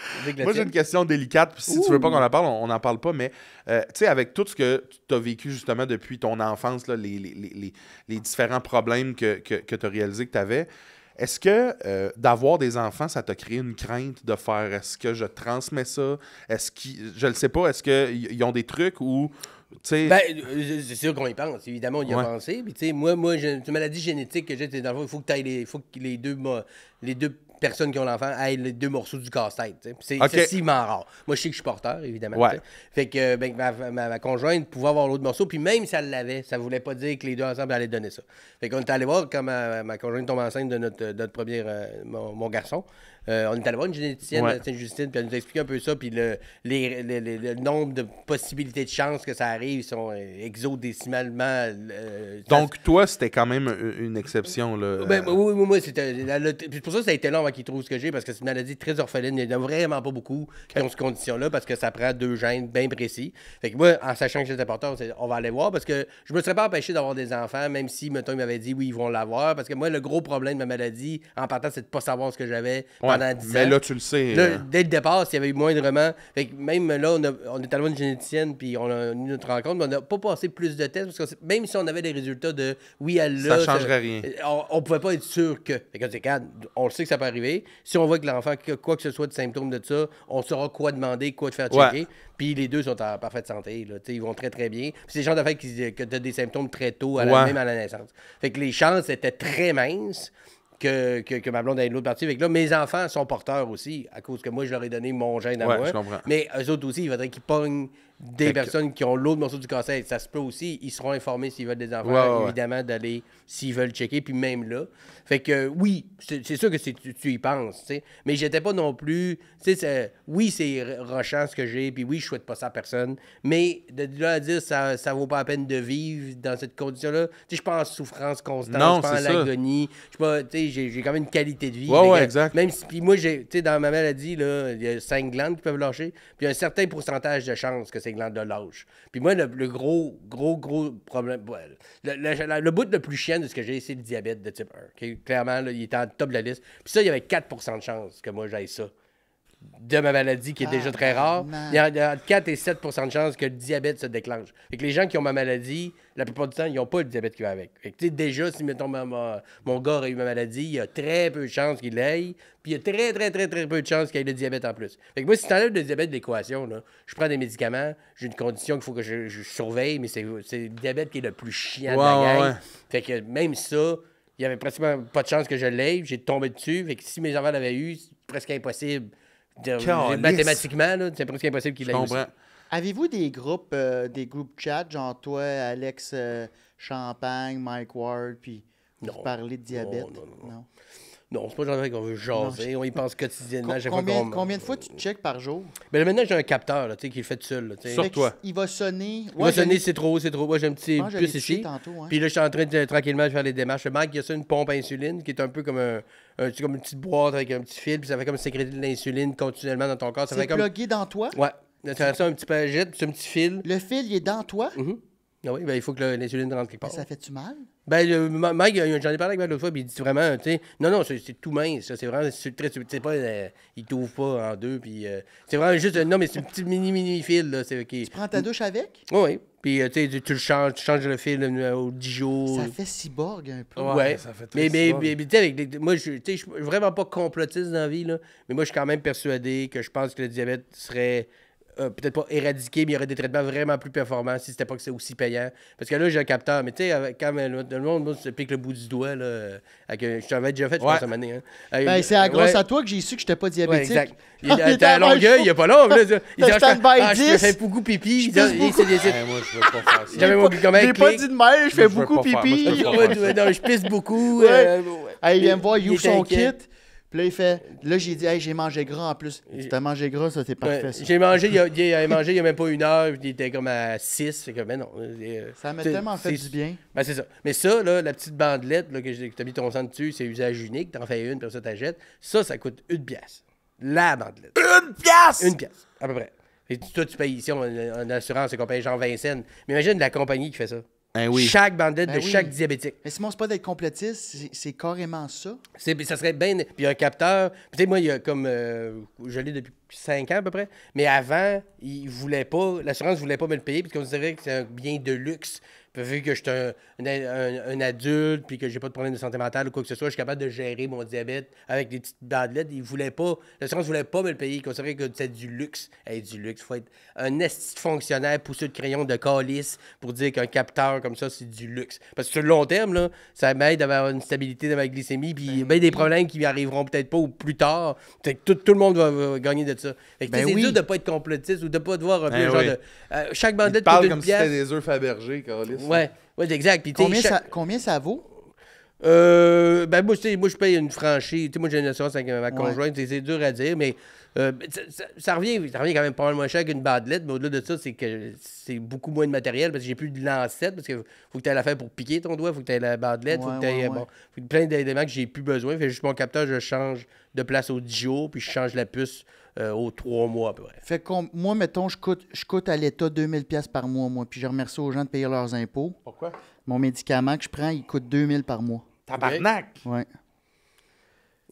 Moi, j'ai une question délicate, puis si tu veux pas qu'on en parle, on n'en parle pas, mais tu sais, avec tout ce que tu as vécu justement depuis ton enfance, là, les différents problèmes que tu as réalisés que tu avais, est-ce que d'avoir des enfants, ça t'a créé une crainte de faire, est-ce que je transmets ça? Est-ce qu'ils, je le sais pas, est-ce qu'ils ont des trucs ou, tu sais... Ben, c'est sûr qu'on y pense. Évidemment, on y a Ouais. pensé. Puis, tu sais, moi, j'ai une maladie génétique que j'ai. Dans le fond, il faut que tu ailles les deux personnes qui ont l'enfant aient les 2 morceaux du casse-tête. Tu sais. Puis Ok. c'est si rare. Moi, je sais que je suis porteur, évidemment. Ouais. tu sais. Fait que ben, ma conjointe pouvait avoir l'autre morceau, puis même si elle l'avait, ça voulait pas dire que les deux ensemble allaient donner ça. Fait qu'on est allé voir quand ma conjointe tombe enceinte de notre premier, mon garçon. On est allé voir une généticienne Ouais. à Sainte-Justine, puis elle nous a expliqué un peu ça, puis le nombre de possibilités de chances que ça arrive sont exodécimalement. Donc, toi, c'était quand même une exception. Là. Ben, oui, c'était. Puis pour ça, ça a été long avant qu'ils trouvent ce que j'ai, parce que c'est une maladie très orpheline. Il n'y en a vraiment pas beaucoup qui ont cette condition-là, parce que ça prend 2 gènes bien précis. Fait que moi, en sachant que j'étais porteur, on va aller voir, parce que je me serais pas empêché d'avoir des enfants, même si, mettons, ils m'avaient dit oui, ils vont l'avoir. Parce que moi, le gros problème de ma maladie, en partant, c'est de pas savoir ce que j'avais pendant 10 ans. Mais là, tu le sais. Là, dès le départ, s'il y avait eu moindrement. Fait que même là, on est allé voir une généticienne, puis on a eu notre rencontre, mais on n'a pas passé plus de tests, parce que même si on avait les résultats de oui, elle l'a. Ça changerait rien. On pouvait pas être sûr que. Fait que c'est quand on le sait que ça peut arriver. Si on voit que l'enfant a quoi que ce soit de symptômes de ça, on saura quoi demander, quoi te faire checker. Ouais. Puis les deux sont en parfaite santé. Là, ils vont très, très bien. Puis c'est le genre d'affaires que tu as des symptômes très tôt, Ouais. même à la naissance. Fait que les chances étaient très minces que ma blonde ait l'autre partie. Fait que là, mes enfants sont porteurs aussi, à cause que moi, je leur ai donné mon gène à Ouais, moi. je comprends. Mais eux autres aussi, il faudrait qu'ils pognent des Fait que- personnes qui ont l'autre morceau du casse-tête. Ça se peut aussi. Ils seront informés s'ils veulent des enfants, Ouais, ouais. évidemment, d'aller, s'ils veulent checker, puis même là. Fait que oui, c'est sûr que tu y penses, tu sais. Mais j'étais pas non plus. Tu sais, oui, c'est rochant ce que j'ai, puis oui, je souhaite pas ça à personne. Mais de là à dire ça vaut pas la peine de vivre dans cette condition-là. Tu sais, je suis pas en souffrance constante, Non, je suis pas en c'est ça. l'agonie. Je suis pas. Tu sais, j'ai quand même une qualité de vie. Ouais, Fait ouais, que exact. Même si, puis moi, tu sais, dans ma maladie, là, il y a 5 glandes qui peuvent lâcher, puis il y a un certain pourcentage de chances que ces glandes-là lâchent. Puis moi, le gros problème, le bout le plus chiant de ce que j'ai, c'est le diabète de type 1. OK? Clairement, là, il était en top de la liste. Puis ça, il y avait 4% de chances que moi, j'aille ça. De ma maladie, qui est déjà très rare, il y a 4 et 7% de chances que le diabète se déclenche. Fait que les gens qui ont ma maladie, la plupart du temps, ils n'ont pas le diabète qui va avec. Fait que, tu sais, déjà, si, mettons, mon gars aurait eu ma maladie, il y a très peu de chances qu'il l'ait, puis il y a très, très, très, très peu de chances qu'il ait le diabète en plus. Fait que moi, si tu enlèves le diabète de l'équation, là, je prends des médicaments, j'ai une condition qu'il faut que je surveille, mais c'est le diabète qui est le plus chiant de la gang. Ouais. Fait que même ça, il y avait pratiquement pas de chance que je l'aie, j'ai tombé dessus. Fait que si mes enfants l'avaient eu, c'est presque impossible. Calisse. Mathématiquement, là, c'est presque impossible qu'il Je l'ait eu aussi. comprends. Avez-vous des groupes chat, genre toi, Alex Champagne, Mike Ward, puis Non. vous parlez de diabète? Non. Non, c'est pas le genre qu'on veut jaser. On y pense quotidiennement. chaque fois qu'on- Combien de fois tu checkes par jour? Ben, là, maintenant, j'ai un capteur là, tu sais, qui le fait tout seul. Là, tu sais. Sur Fait que toi. Il va sonner. Il va sonner, c'est trop. Moi, j'ai un petit Ah, j'allais puce toucher ici. tantôt, hein. Puis là, je suis en train de tranquillement faire les démarches. Le Mike, il y a ça, une pompe à insuline, qui est un peu comme tu sais, comme une petite boîte avec un petit fil, puis ça fait comme sécréter de l'insuline continuellement dans ton corps. Ça C'est fait comme. plugué dans toi? Ouais. Ça fait ça, un petit pagette, puis c'est un petit fil. Le fil, il est dans toi? Ah oui, ben, il faut que l'insuline rentre quelque part. Ça fait-tu mal? Ben, Mike, j'en ai parlé avec lui l'autre fois, puis il dit vraiment, tu sais, non, c'est tout mince, ça, c'est vraiment, c'est pas, il t'ouvre pas en deux, puis c'est vraiment juste, non, mais c'est un petit mini fil, là, c'est OK. Tu prends ta douche avec? Oui, puis tu sais, tu changes le fil au 10 jours. Ça fait cyborg un peu. Ouais, ça fait très mais cyborg. tu sais, moi, je suis vraiment pas complotiste dans la vie, là, mais moi, je suis quand même persuadé que je pense que le diabète serait peut-être pas éradiqué, mais il y aurait des traitements vraiment plus performants si c'était pas que c'est aussi payant. Parce que là, j'ai un capteur, mais tu sais, quand le monde se pique le bout du doigt, là, je t'avais déjà fait, je pense, à un moment donné, hein. Ben, c'est grâce Ouais. à toi que j'ai su que j'étais pas Ouais, diabétique. exact. Il On était était à avant le Longueuil, show. il y a pas long. Là, il dit, stand-by je me 10. fais beaucoup pipi. Je pisse beaucoup. Moi, je veux pas faire ça. J'avais mon J'ai glucomètre pas clic. dit de mal, je fais veux beaucoup pas faire. pipi. Moi, je peux pas Ouais, non, je pisse beaucoup. Ouais. Hey, il vient me voir, il il ouvre était son inquiet. kit. Puis là, il fait. Là, j'ai dit, hey, j'ai mangé gras en plus. Tu t'as mangé gras, ça, c'est parfait. Ouais, Ça. j'ai mangé, il avait mangé il y a même pas 1 heure, puis il était comme à 6. Fait que, ben non. Ça m'a c'est- tellement fait c'est- du bien. Ben, c'est ça. Mais ça, là, la petite bandelette là, que tu as mis ton sang dessus, c'est usage unique. T'en fais une, puis ça t'achètes. Ça coûte 1 pièce. La bandelette. 1 pièce! 1 pièce, à peu près. Et toi, tu payes ici, en assurance, c'est qu'on paye genre 20 cents. Mais imagine la compagnie qui fait ça. Ben oui. Chaque bandelette Ben de oui. chaque diabétique. Mais Simon, c'est pas d'être complotiste, c'est carrément ça. Ça serait bien. Puis il y a un capteur. Puis tu sais, moi, il y a comme. Je l'ai depuis 5 ans à peu près. Mais avant, ils voulaient pas. L'assurance voulait pas me le payer, parce qu'on dirait que c'est un bien de luxe. Vu que je suis un adulte puis que j'ai pas de problème de santé mentale ou quoi que ce soit, je suis capable de gérer mon diabète avec des petites bandelettes. Ils voulaient pas, l'assurance voulait pas me le payer. Ils considéraient que c'était du luxe. Hey, du luxe. Faut être un esti de fonctionnaire poussé de crayon de calice pour dire qu'un capteur comme ça, c'est du luxe. Parce que sur le long terme, là, ça m'aide d'avoir une stabilité de ma glycémie puis il y a bien des problèmes qui arriveront peut-être pas ou plus tard. Fait que tout le monde va gagner de ça. Fait que, c'est dur de pas être complotiste ou de pas devoir un peu le genre de... chaque bandette coûte une comme si pièce. c'était des œufs Fabergé, Carlis. Ouais, exact. Puis, Combien ça vaut? Ben moi, je paye une franchise. Moi, j'ai une assurance avec ma conjointe. C'est dur à dire, mais ça revient quand même pas mal moins cher qu'une bandelette. Mais au-delà de ça, c'est que c'est beaucoup moins de matériel parce que j'ai plus de lancette. Parce qu'il faut que tu aies l'affaire pour piquer ton doigt. Il faut que tu aies la bandelette. Faut que tu aies plein d'éléments que j'ai plus besoin. Fait juste mon capteur, je change de place aux 10 jours. Puis je change la puce aux 3 mois à peu près. Fait que moi, mettons, je coûte à l'État 2000 pièces par mois, moi. Puis je remercie aux gens de payer leurs impôts. Pourquoi? Mon médicament que je prends, il coûte 2000 par mois. Tabarnak! Ouais.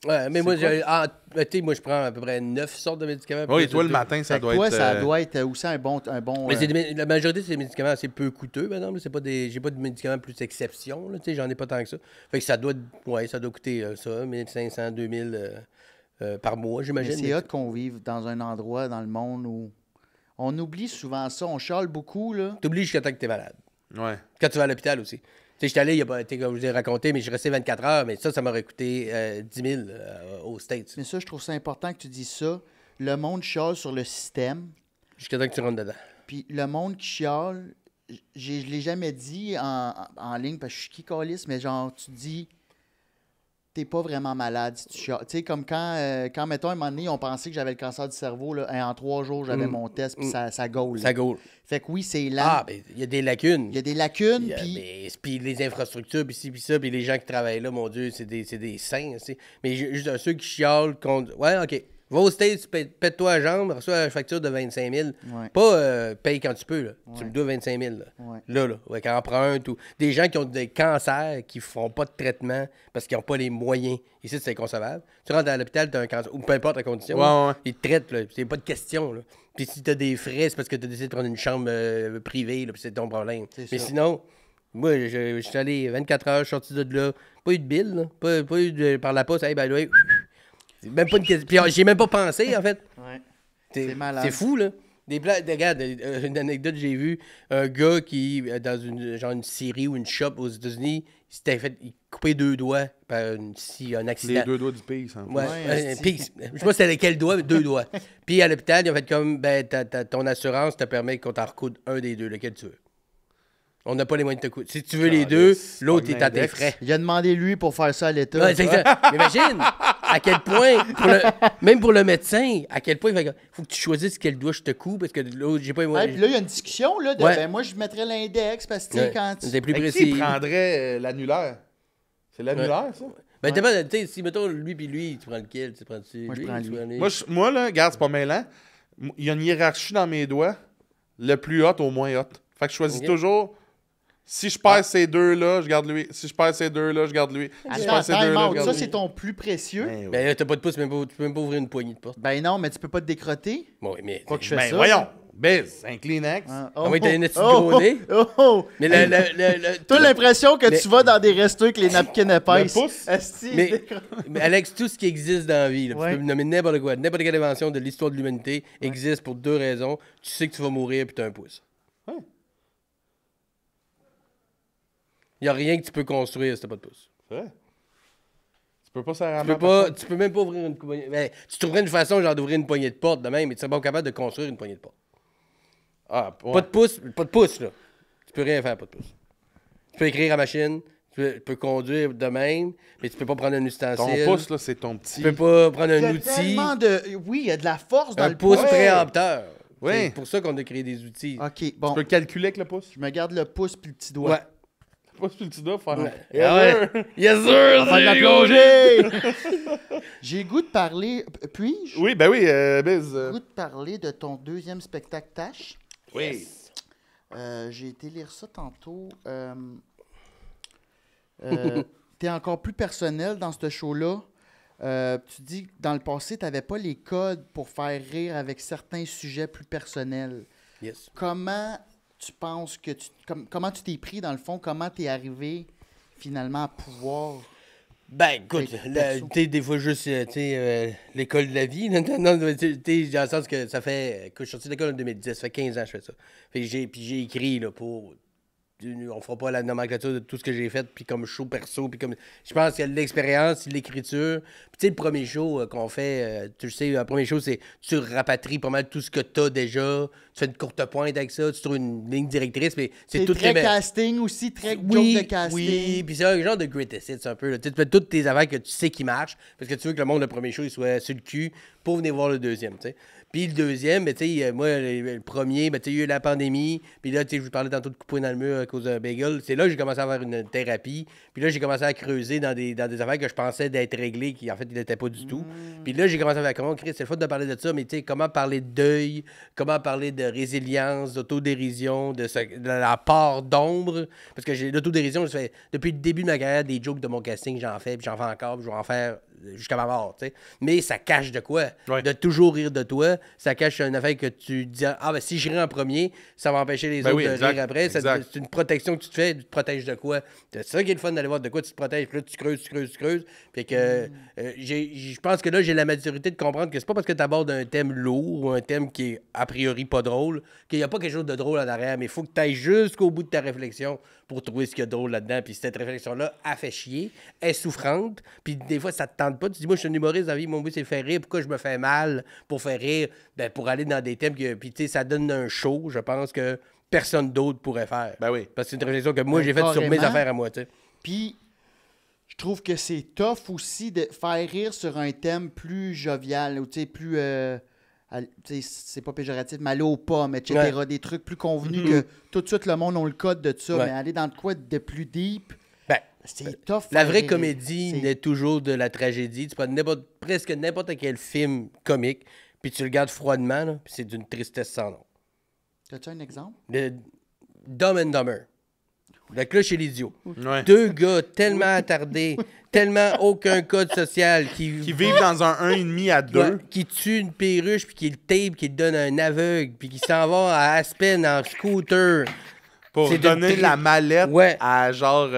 Ouais, mais moi, moi, je prends à peu près 9 sortes de médicaments. Oui, toi, le matin, ça doit être... ça doit être aussi un bon... Mais la majorité, c'est des médicaments assez peu coûteux, par exemple. J'ai pas de médicaments plus exception. J'en ai pas tant que ça. Fait que ça doit coûter ça, 1500, 2000 par mois, j'imagine. C'est hot qu'on vive dans un endroit dans le monde où... On oublie souvent ça. On chiale beaucoup, là. T'oublies jusqu'à temps que t'es malade. Ouais. Quand tu vas à l'hôpital aussi. J'étais allé, comme je vous ai raconté, mais je suis resté 24 heures, mais ça m'aurait coûté 10 000 aux States. Mais ça, je trouve ça important que tu dises ça. Le monde chiale sur le système. Jusqu'à temps que tu rentres dedans. Puis le monde qui chiale, je l'ai jamais dit en ligne parce que je suis qui calisse, mais genre, tu dis, t'es pas vraiment malade si tu chiales. Tu sais, comme quand, mettons, à un moment donné, on pensait que j'avais le cancer du cerveau, là, et en 3 jours, j'avais mon test, puis ça gaule. Ça gaule. Fait que oui, c'est lent. Ah, ben, il y a des lacunes. Il y a des lacunes, puis... Puis les infrastructures, puis ci, puis ça, puis les gens qui travaillent là, mon Dieu, c'est des saints. Mais juste ceux qui chialent contre... Ouais, OK. Va aux States, pète-toi la jambe, reçois la facture de 25 000. Ouais. Pas paye quand tu peux, là. Ouais. Tu me dois 25 000. Là, Ouais. là avec empreinte ou... Des gens qui ont des cancers, qui font pas de traitement parce qu'ils n'ont pas les moyens. Ici, c'est inconcevable. Tu rentres à l'hôpital, tu as un cancer, ou peu importe la condition. Ouais. Ils te traitent, là. C'est pas de question, là. Puis si tu as des frais, c'est parce que tu as décidé de prendre une chambre privée, là, puis c'est ton problème. Mais sinon, moi, je suis allé 24 heures, je suis sorti de là. Pas eu de bill, là. Pas eu de, par la poste. Hey, ben, là, c'est même pas une question. Puis j'y ai même pas pensé, en fait. Ouais. C'est malade. C'est fou, là. Regarde, une anecdote, j'ai vu un gars qui, dans une série ou une shop aux États-Unis, il coupait 2 doigts par un accident. Les 2 doigts du pays, ça. Ouais, puis, je sais pas c'était lesquels doigts, mais 2 doigts. Puis à l'hôpital, ils ont fait comme, ton assurance te permet qu'on t'en recoute un des deux, lequel tu veux. On n'a pas les moyens de te coûter. Si tu veux les deux, l'autre est à tes frais. Il a demandé lui pour faire ça à l'État. Ouais, c'est ça. Mais imagine à quel point, même pour le médecin, à quel point il faut que tu choisisses quel doigt je te coupe parce que l'autre, j'ai pas les moyens. Puis là, il y a une discussion, là, de moi, je mettrais l'index parce que, quand tu... C'est plus Qui précis. prendrait l'annulaire? C'est l'annulaire, ça? Ben, tu sais, si, mettons, lui puis lui, tu prends lequel? Tu prends-tu Moi, je lui, prends tu lui. prends lui? Moi, là, regarde, c'est pas mêlant. Il y a une hiérarchie dans mes doigts. Le plus haut au moins haut. Fait que je choisis toujours... Si je perds ces deux-là, je garde lui. Si je perds ces deux-là, je garde lui. Si je perds ces deux-là, je garde ça, lui. c'est ton plus précieux. Ben, Ben là, t'as pas de pouce, tu peux même pas ouvrir une poignée de porte. Ben non, mais tu peux pas te décrotter. Bon, oui, mais. Quoi que je fais ben ça. voyons. Biz, un Kleenex. Ah oui, t'as une petite gros nez. Mais T'as l'impression que tu vas dans des restos avec les napkins épaisses. Le pouce. Asti, Mais Alex, tout ce qui existe dans la vie, là, Ouais. tu peux me nommer n'importe quoi, n'importe quelle invention de l'histoire de l'humanité existe pour 2 raisons. Tu sais que tu vas mourir puis t'as un pouce. Ouais. Il n'y a rien que tu peux construire si t'as pas de pouce. C'est vrai. Tu peux pas ça Tu peux même pas ouvrir une poignée. Ben, tu trouverais une façon genre d'ouvrir une poignée de porte de même, mais tu serais pas capable de construire une poignée de porte. Ah, ouais. Pas de pouce, là. Tu peux rien faire, pas de pouce. Tu peux écrire à machine, tu peux conduire de même, mais tu peux pas prendre un ustensile. Ton pouce, là, c'est ton petit. Tu peux pas prendre il y un a outil. tellement de... Oui, il y a de la force dans Un le pouce pouce. préempteur. Oui. C'est pour ça qu'on a créé des outils. OK, bon. Tu peux calculer avec le pouce. Je me garde le pouce puis le petit doigt. Ouais. Le pouce puis le petit doigt, faire. Ouais. Yes, Ah ouais. sir. Yes, sir! Enfin, de la plongée! J'ai le goût de parler... Puis-je? Oui, ben oui, Biz. J'ai le goût de parler de ton 2e spectacle Tâche. Oui. J'ai été lire ça tantôt. T'es encore plus personnel dans ce show-là. Tu dis que dans le passé, tu n'avais pas les codes pour faire rire avec certains sujets plus personnels. Yes. Comment tu penses que comment tu t'es pris dans le fond? Comment t'es arrivé finalement à pouvoir... Ben, écoute, Perso. des fois, juste, l'école de la vie. Non, dans le sens que ça fait. Que je suis sorti de l'école en 2010, ça fait 15 ans que je fais ça. Puis j'ai écrit, là, pour. On fera pas la nomenclature de tout ce que j'ai fait, puis comme show perso, puis comme. Je pense qu'il y a de l'expérience, l'écriture. Puis, tu sais, le premier show qu'on fait, tu le sais, le premier show, c'est tu rapatries pas mal tout ce que t'as déjà. Tu fais une courte pointe avec ça, tu trouves une ligne directrice, mais c'est tout très casting aussi, très joke de casting. Oui, puis c'est un genre de greatest hits un peu. Là. Tu fais toutes tes affaires que tu sais qui marchent, parce que tu veux que le monde, le premier show, il soit sur le cul pour venir voir le deuxième, tu sais. Puis le deuxième, ben, tu sais, moi, le premier, ben, tu sais, il y a eu la pandémie. Puis là, tu sais, je vous parlais tantôt de couper dans le mur à cause d'un bagel. C'est là que j'ai commencé à faire une thérapie. Puis là, j'ai commencé à creuser dans des affaires que je pensais d'être réglées, qui en fait, il n'étaient pas du tout. Puis là, j'ai commencé à faire comment, Chris, c'est le fun de parler de ça, mais tu sais, comment parler de deuil, comment parler de résilience, d'autodérision, de la part d'ombre. Parce que j'ai l'autodérision, je fais depuis le début de ma carrière, des jokes de mon casting, j'en fais, puis j'en fais encore, puis je vais en faire jusqu'à ma mort, tu sais. Mais ça cache de quoi? Ouais. De toujours rire de toi. Ça cache une affaire que tu dis, ah ben si je ris en premier, ça va empêcher les Ben autres oui, de exact, rire après. exact. C'est une protection que tu te fais, tu te protèges de quoi? C'est ça qui est le fun d'aller voir de quoi tu te protèges. Puis là, tu creuses. Puis que je pense que là, j'ai la maturité de comprendre que c'est pas parce que tu abordes un thème lourd ou un thème qui est a priori pas drôle qu'il n'y a pas quelque chose de drôle en arrière, mais il faut que tu ailles jusqu'au bout de ta réflexion pour trouver ce qu'il y a de drôle là-dedans. Puis cette réflexion-là a fait chier, est souffrante, puis des fois, ça te tente pas. Tu dis, moi, je suis un humoriste dans la vie, mon but, c'est de faire rire. Pourquoi je me fais mal pour faire rire? Ben, pour aller dans des thèmes que, puis tu sais, ça donne un show, je pense, que personne d'autre pourrait faire. Ben oui. Parce que c'est une réflexion que moi, j'ai faite sur mes Carrément. affaires à moi, tu sais. Puis, je trouve que c'est tough aussi de faire rire sur un thème plus jovial, ou tu sais, plus... tu sais, c'est pas péjoratif, mais aller aux pommes, etc. Ouais. Des trucs plus convenus que tout de suite le monde a le code de ça, Ouais. mais aller dans de quoi de plus deep, Ben, c'est tough. la faire vraie rire. comédie C'est- naît toujours de la tragédie. Tu prends presque n'importe quel film comique, puis tu le regardes froidement, là, puis c'est d'une tristesse sans nom. T'as-tu un exemple? Le Dumb and Dumber. La cloche et l'idiot. Ouais. Deux gars tellement attardés, tellement aucun code social, Qui vivent dans un 1,5 à 2. ouais, qui tue une perruche, puis qui le tape, qui le donne à un aveugle, puis qui s'en va à Aspen en scooter. Pour C'est donner d'une la mallette Ouais. à genre...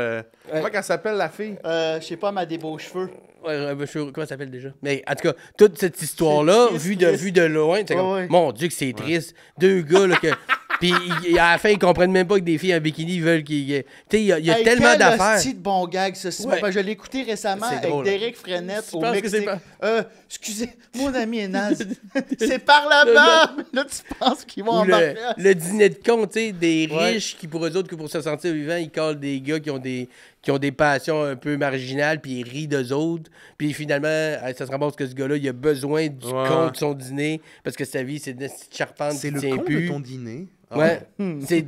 Comment qu'elle s'appelle, la fille? Je sais pas, ma des beaux cheveux. Ouais, comment ça s'appelle déjà? Mais en tout cas, toute cette histoire-là, C'est triste, vue triste. de loin, c'est comme, Ouais. mon Dieu que c'est triste. Deux gars, là, que... Puis à la fin, ils comprennent même pas que des filles en bikini veulent qu'ils... Tu sais, il y a Hey, tellement quel d'affaires. hostie de bon gag, ça. Ouais. Je l'ai écouté récemment C'est avec drôle. Derek Frenette Je au pense que c'est Mexique. pas- Excusez, mon ami est naze. C'est par là-bas! Là, tu penses qu'ils vont Ou embarquer. le dîner de con, tu sais, des Ouais. riches qui, pour eux autres, que pour se sentir vivants, ils collent des gars qui ont des passions un peu marginales, puis ils rient d'eux autres. Puis finalement, ça se ramasse que ce gars-là, il a besoin du Ouais. con de son dîner, parce que sa vie, c'est une petite charpente C'est qui le tient con plus. de ton dîner. Ouais, c'est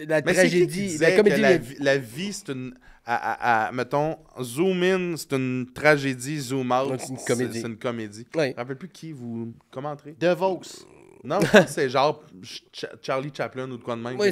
la Mais c'est qui qui tragédie, disait la comédie. que la vie, c'est une... mettons, zoom in, c'est une tragédie, zoom out, Ouais, c'est une comédie. c'est une comédie. Ouais. Je me rappelle plus qui vous commenterez. De Vos. Non, je pense que c'est genre Charlie Chaplin ou de quoi de même. Oui,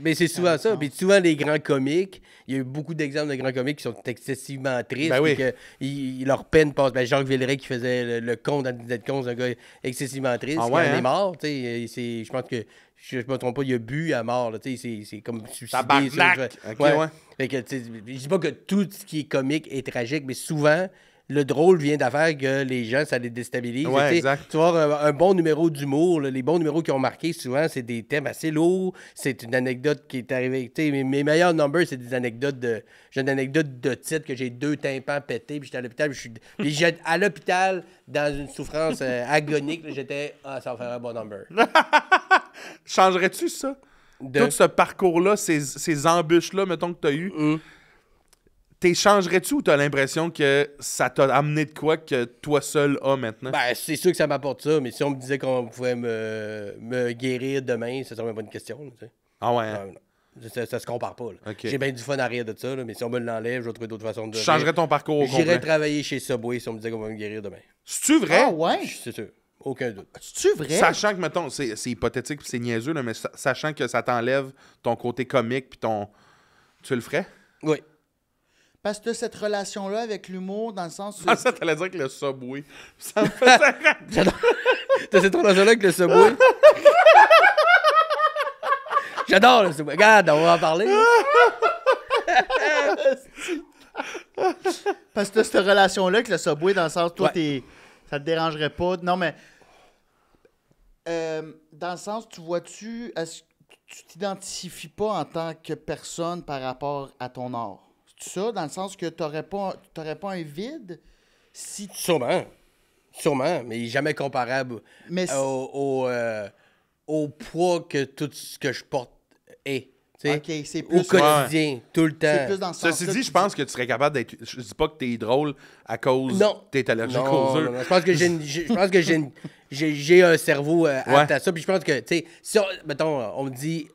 mais c'est souvent ça. Puis souvent, les grands comiques, il y a eu beaucoup d'exemples de grands comiques qui sont excessivement tristes. Ben oui. Puis que leur peine passe. Ben, Jacques Villeray qui faisait le con dans le dîner de con, c'est un gars excessivement triste. Ah Quand ouais, il hein? est mort, tu sais, je pense que, je me trompe pas, il a bu à mort. Là, tu sais, c'est comme suicidé. Tabarnak! ça. Ok, ouais. Fait que, tu sais, je dis pas que tout ce qui est comique est tragique, mais souvent, le drôle vient d'affaires que les gens, ça les déstabilise. Ouais, Tu sais, exact. tu vas avoir un bon numéro d'humour. Là, les bons numéros qui ont marqué, souvent, c'est des thèmes assez lourds. C'est une anecdote qui est arrivée. Tu sais, mes meilleurs numbers, c'est des anecdotes de... J'ai une anecdote de titre que j'ai 2 tympans pétés, puis j'étais à l'hôpital. Puis j'étais à l'hôpital, dans une souffrance agonique. Là, j'étais... Ah, ça va faire un bon number. Changerais-tu ça? De- Tout ce parcours-là, ces embûches-là, mettons, que tu as eues, t'échangerais-tu ou t'as l'impression que ça t'a amené de quoi que toi seul as maintenant? Ben, c'est sûr que ça m'apporte ça, mais si on me disait qu'on pouvait me guérir demain, ça serait même pas une question. Là, tu sais. Ah ouais, hein? Non, non. Ça se compare pas. Là. Ok. J'ai bien du fun à rire de ça, là, mais si on me l'enlève, je vais trouver d'autres façons de Tu rire. changerais ton parcours au J'irais complet. travailler chez Subway si on me disait qu'on va me guérir demain. C'est-tu vrai? Ah ouais? C'est sûr. Aucun doute. C'est-tu vrai? Sachant que, mettons, c'est hypothétique puis c'est niaiseux, là, mais sachant que ça t'enlève ton côté comique puis ton... Tu le ferais? Oui. Parce que t'as cette relation-là avec l'humour, dans le sens où... Ah, ça, t'allais dire que le Subway. Ça me faisait... T'as cette relation-là avec le Subway? J'adore le Subway. Regarde, on va en parler. Parce que t'as cette relation-là avec le Subway, dans le sens, toi, Ouais. ça te dérangerait pas. Non, mais dans le sens, tu vois-tu, est-ce que tu t'identifies pas en tant que personne par rapport à ton art? C'est ça, dans le sens que t'aurais pas un vide si tu... Sûrement, mais jamais comparable Mais au poids que tout ce que je porte est. Tu sais, OK, c'est au plus... quotidien, tout le temps. C'est plus dans ce sens-là. Ceci dit, je pense que tu serais capable d'être. Je dis pas que t'es drôle à cause Non. que t'es allergique Non, aux œufs. non, non. Je pense que j'ai un cerveau apte à ça. Puis je pense que, tu sais, si mettons, on me dit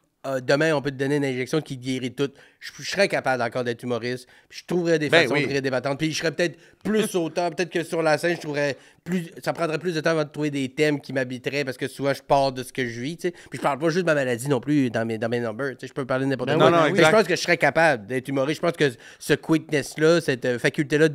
demain, on peut te donner une injection qui guérit tout. Je serais capable encore d'être humoriste. Puis je trouverais des façons de créer des patentes. Puis je serais peut-être plus autant. Peut-être que sur la scène, je trouverais plus. Ça prendrait plus de temps avant de trouver des thèmes qui m'habiteraient parce que souvent, je pars de ce que je vis. Tu sais. Puis je parle pas juste de ma maladie non plus dans mes numbers. Tu sais, je peux parler de n'importe Ben quoi. oui, ben Mais oui. je pense que je serais capable d'être humoriste. Je pense que ce quickness-là, cette faculté-là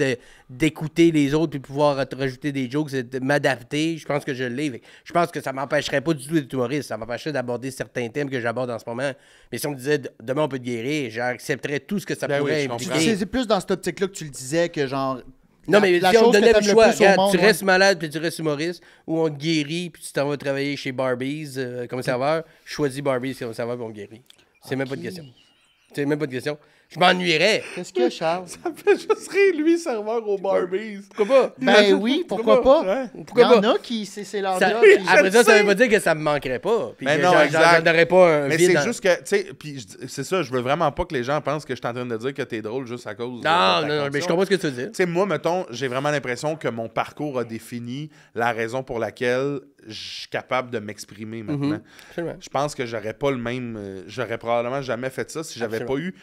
d'écouter les autres puis pouvoir rajouter des jokes, de m'adapter, je pense que je l'ai. Je pense que ça m'empêcherait pas du tout d'être humoriste. Ça m'empêcherait d'aborder certains thèmes que j'aborde en ce moment. Mais si on me disait demain on peut te guérir, j'accepterais tout ce que ça Ben oui, pourrait je impliquer. comprends. C'est plus dans cette optique-là que tu le disais, que genre... Non, mais la si on chose te que donnait le t'aimes choix, plus au regarde, monde, tu ouais. restes malade puis tu restes humoriste, ou on te guérit puis tu t'en vas travailler chez Barbies comme serveur, je choisis Barbies comme serveur puis on me guérit. C'est même pas de question. C'est même pas de question. Je m'ennuierais. Qu'est-ce qu'il y a, Charles? Ça fait juste rire, lui, serveur au Barbies. Pourquoi pas? Ben oui, pourquoi pas? Ouais. Il y Pourquoi en pas? a qui, c'est leur Ça- job. puis- après ça, ça sais. veut pas dire que ça me manquerait pas. Puis Mais que non, exact. j'en aurais pas un Mais vide c'est dans- juste que, tu sais, puis c'est ça, je veux vraiment pas que les gens pensent que je suis en train de dire que t'es drôle juste à cause de ta Non, mais je condition. comprends ce que tu veux dire. Tu sais, moi, mettons, j'ai vraiment l'impression que mon parcours a défini la raison pour laquelle je suis capable de m'exprimer maintenant. Absolument. Je pense que j'aurais pas le même. J'aurais probablement jamais fait ça si j'avais pas eu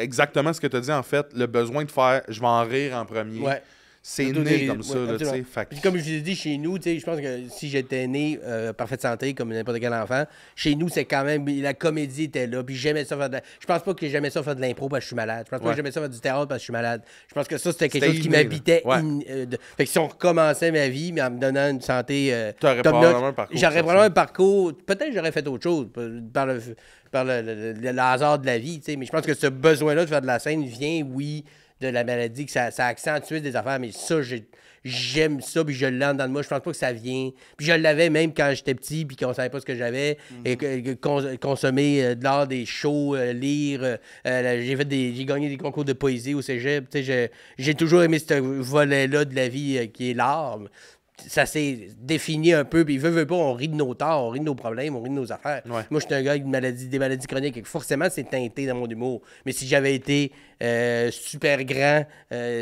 exactement ce que tu as dit, en fait, le besoin de faire je vais en rire en premier. Ouais. C'est Tout né est- comme ça, ouais, là, tu sais. absolument. Fait que- Puis comme je vous ai dit, chez nous, tu sais, je pense que si j'étais né parfaite santé, comme n'importe quel enfant, chez nous, c'est quand même. La comédie était là. Puis j'aimais ça faire de Je pense pas que j'aimais ça faire de l'impro parce que je suis malade. Je pense pas que j'aimais ça faire du théâtre parce que je suis malade. Je pense que ça, c'était quelque C'était chose qui inné, là. m'habitait. Ouais. Fait que si on recommençait ma vie, mais en me donnant une santé. T'aurais top probablement notch, un parcours j'aurais comme probablement ça. un parcours. Peut-être que j'aurais fait autre chose par le hasard de la vie, tu sais. Mais je pense que ce besoin-là de faire de la scène vient, oui, de la maladie, que ça a accentué des affaires, mais ça, j'aime ça, puis je l'ai en dedans de moi. Je pense pas que ça vient. Puis je l'avais même quand j'étais petit, puis qu'on savait pas ce que j'avais, et consommer de l'art, des shows, lire. J'ai gagné des concours de poésie au cégep. Tu sais, j'ai toujours aimé ce volet-là de la vie qui est l'art. Ça s'est défini un peu, puis veut pas, on rit de nos torts, on rit de nos problèmes, on rit de nos affaires. Ouais. Moi, je suis un gars avec des maladies chroniques, et forcément, c'est teinté dans mon humour. Mais si j'avais été super grand,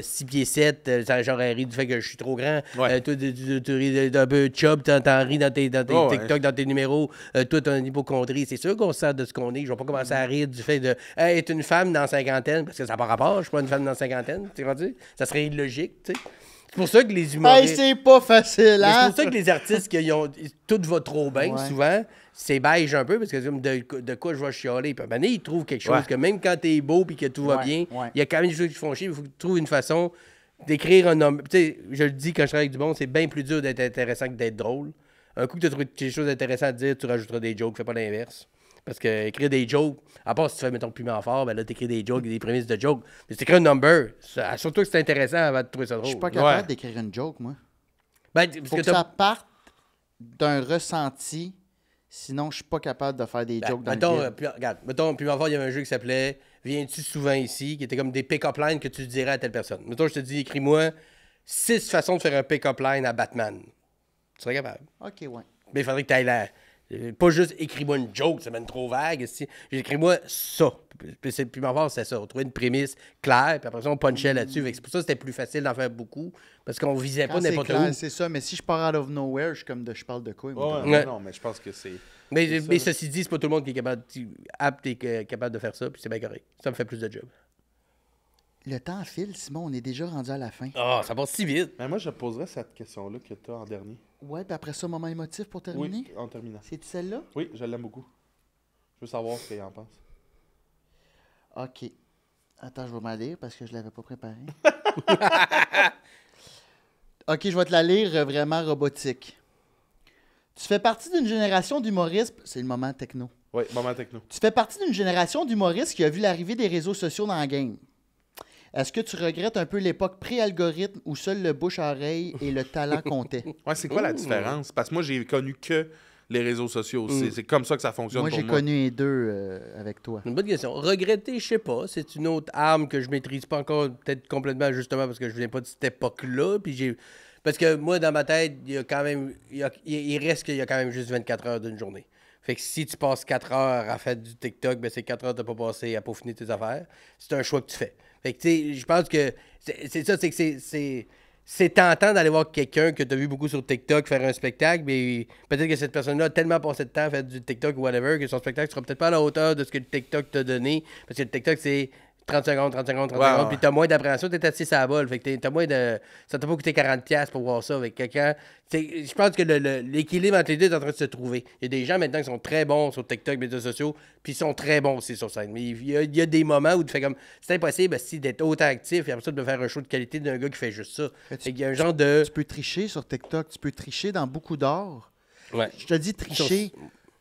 6 pieds 7, j'aurais ri du fait que je suis trop grand. Ouais. Toi, tu ris d'un peu chub, t'en ris dans tes Oh, ouais. TikTok, dans tes numéros. Toi, t'as une hypochondrie. C'est sûr qu'on se sert de ce qu'on est. Je vais pas commencer à rire du fait de être une femme dans la cinquantaine, parce que ça n'a pas rapport. Je suis pas une femme dans la cinquantaine. Tu sais, ça serait illogique, tu sais. C'est pour ça que les Hey, humoristes... c'est pas facile, Mais c'est hein? pour ça que les artistes qui ont tout va trop bien, Ouais. souvent, c'est beige un peu, parce que c'est comme de quoi je vais chialer. Puis à un moment donné, ils trouvent quelque chose Ouais. que même quand t'es beau et que tout va Ouais, bien, ouais. il y a quand même des choses qui font chier. Il faut que tu trouves une façon d'écrire un homme. Tu sais, je le dis quand je travaille avec du monde, c'est bien plus dur d'être intéressant que d'être drôle. Un coup que tu as trouvé quelque chose d'intéressant à dire, tu rajouteras des jokes, fais pas l'inverse. Parce que écrire des jokes, à part si tu fais, mettons, piment fort, ben là, t'écris des jokes, des prémices de jokes. Mais si t'écris un number, surtout que c'est intéressant avant de trouver ça drôle. Je suis pas capable Ouais. d'écrire une joke, moi. Ben, parce Faut que que t'as- ça parte d'un ressenti, sinon je suis pas capable de faire des jokes dans mettons, le vide. regarde, mettons, puis avant, il y avait un jeu qui s'appelait Viens-tu souvent ici, qui était comme des pick-up lines que tu dirais à telle personne. Mettons, je te dis, écris-moi 6 façons de faire un pick-up line à Batman. Tu serais capable. OK, ouais. Mais il faudrait que tu ailles là. Pas juste écris-moi une joke, c'est même trop vague. Écris-moi ça. Puis m'en voir, c'est ça. On trouvait une prémisse claire, puis après ça, on punchait là-dessus. Fait que c'est pour ça que c'était plus facile d'en faire beaucoup, parce qu'on visait Quand pas c'est n'importe clair, où. c'est ça. Mais si je pars out of nowhere, je suis comme je parle de quoi? moi? Ouais, Ouais. non, mais je pense que c'est. Mais ceci dit, c'est pas tout le monde qui est apte et capable de faire ça, puis c'est bien correct. Ça me fait plus de job. Le temps file, Simon, on est déjà rendu à la fin. Ah, ça passe si vite. Mais moi, je poserais cette question-là que tu as en dernier. Ouais, puis après ça, moment émotif pour terminer. Oui, en terminant. C'est-tu celle-là? Oui, je l'aime beaucoup. Je veux savoir ce qu'il en pense. OK. Attends, je vais m'en lire parce que je l'avais pas préparé. OK, je vais te la lire vraiment robotique. Tu fais partie d'une génération d'humoristes. C'est le moment techno. Oui, moment techno. Tu fais partie d'une génération d'humoristes qui a vu l'arrivée des réseaux sociaux dans la game. Est-ce que tu regrettes un peu l'époque pré-algorithme où seul le bouche-à-oreille et le talent comptaient? Ouais, c'est quoi la différence? Parce que moi, j'ai connu que les réseaux sociaux. C'est comme ça que ça fonctionne Moi, pour j'ai moi. connu les deux avec toi. Une bonne question. Regretter, je sais pas. C'est une autre arme que je maîtrise pas encore, peut-être complètement, justement, parce que je viens pas de cette époque-là. Puis j'ai. Parce que moi, dans ma tête, il y a quand même. Il reste qu'il y a quand même juste 24 heures d'une journée. Fait que si tu passes 4 heures à faire du TikTok, ben c'est 4 heures de pas passer à peaufiner tes affaires. C'est un choix que tu fais. Fait que, tu sais, je pense que c'est ça, c'est que c'est tentant d'aller voir quelqu'un que tu as vu beaucoup sur TikTok faire un spectacle, mais peut-être que cette personne-là a tellement passé de temps à faire du TikTok ou whatever que son spectacle sera peut-être pas à la hauteur de ce que le TikTok t'a donné. Parce que le TikTok, c'est 30 secondes, puis t'as moins d'appréhension, t'es assis à la balle. Fait que t'as moins de. Ça t'a pas coûté 40$ pour voir ça avec quelqu'un. Je pense que l'équilibre entre les deux est en train de se trouver. Il y a des gens maintenant qui sont très bons sur TikTok, médias sociaux, puis ils sont très bons aussi sur scène. Mais il y a des moments où tu fais comme. C'est impossible d'être autant actif et après ça de faire un show de qualité d'un gars qui fait juste ça. Il y a un genre de. Tu peux tricher sur TikTok, tu peux tricher dans beaucoup d'art. Ouais. Je te dis tricher.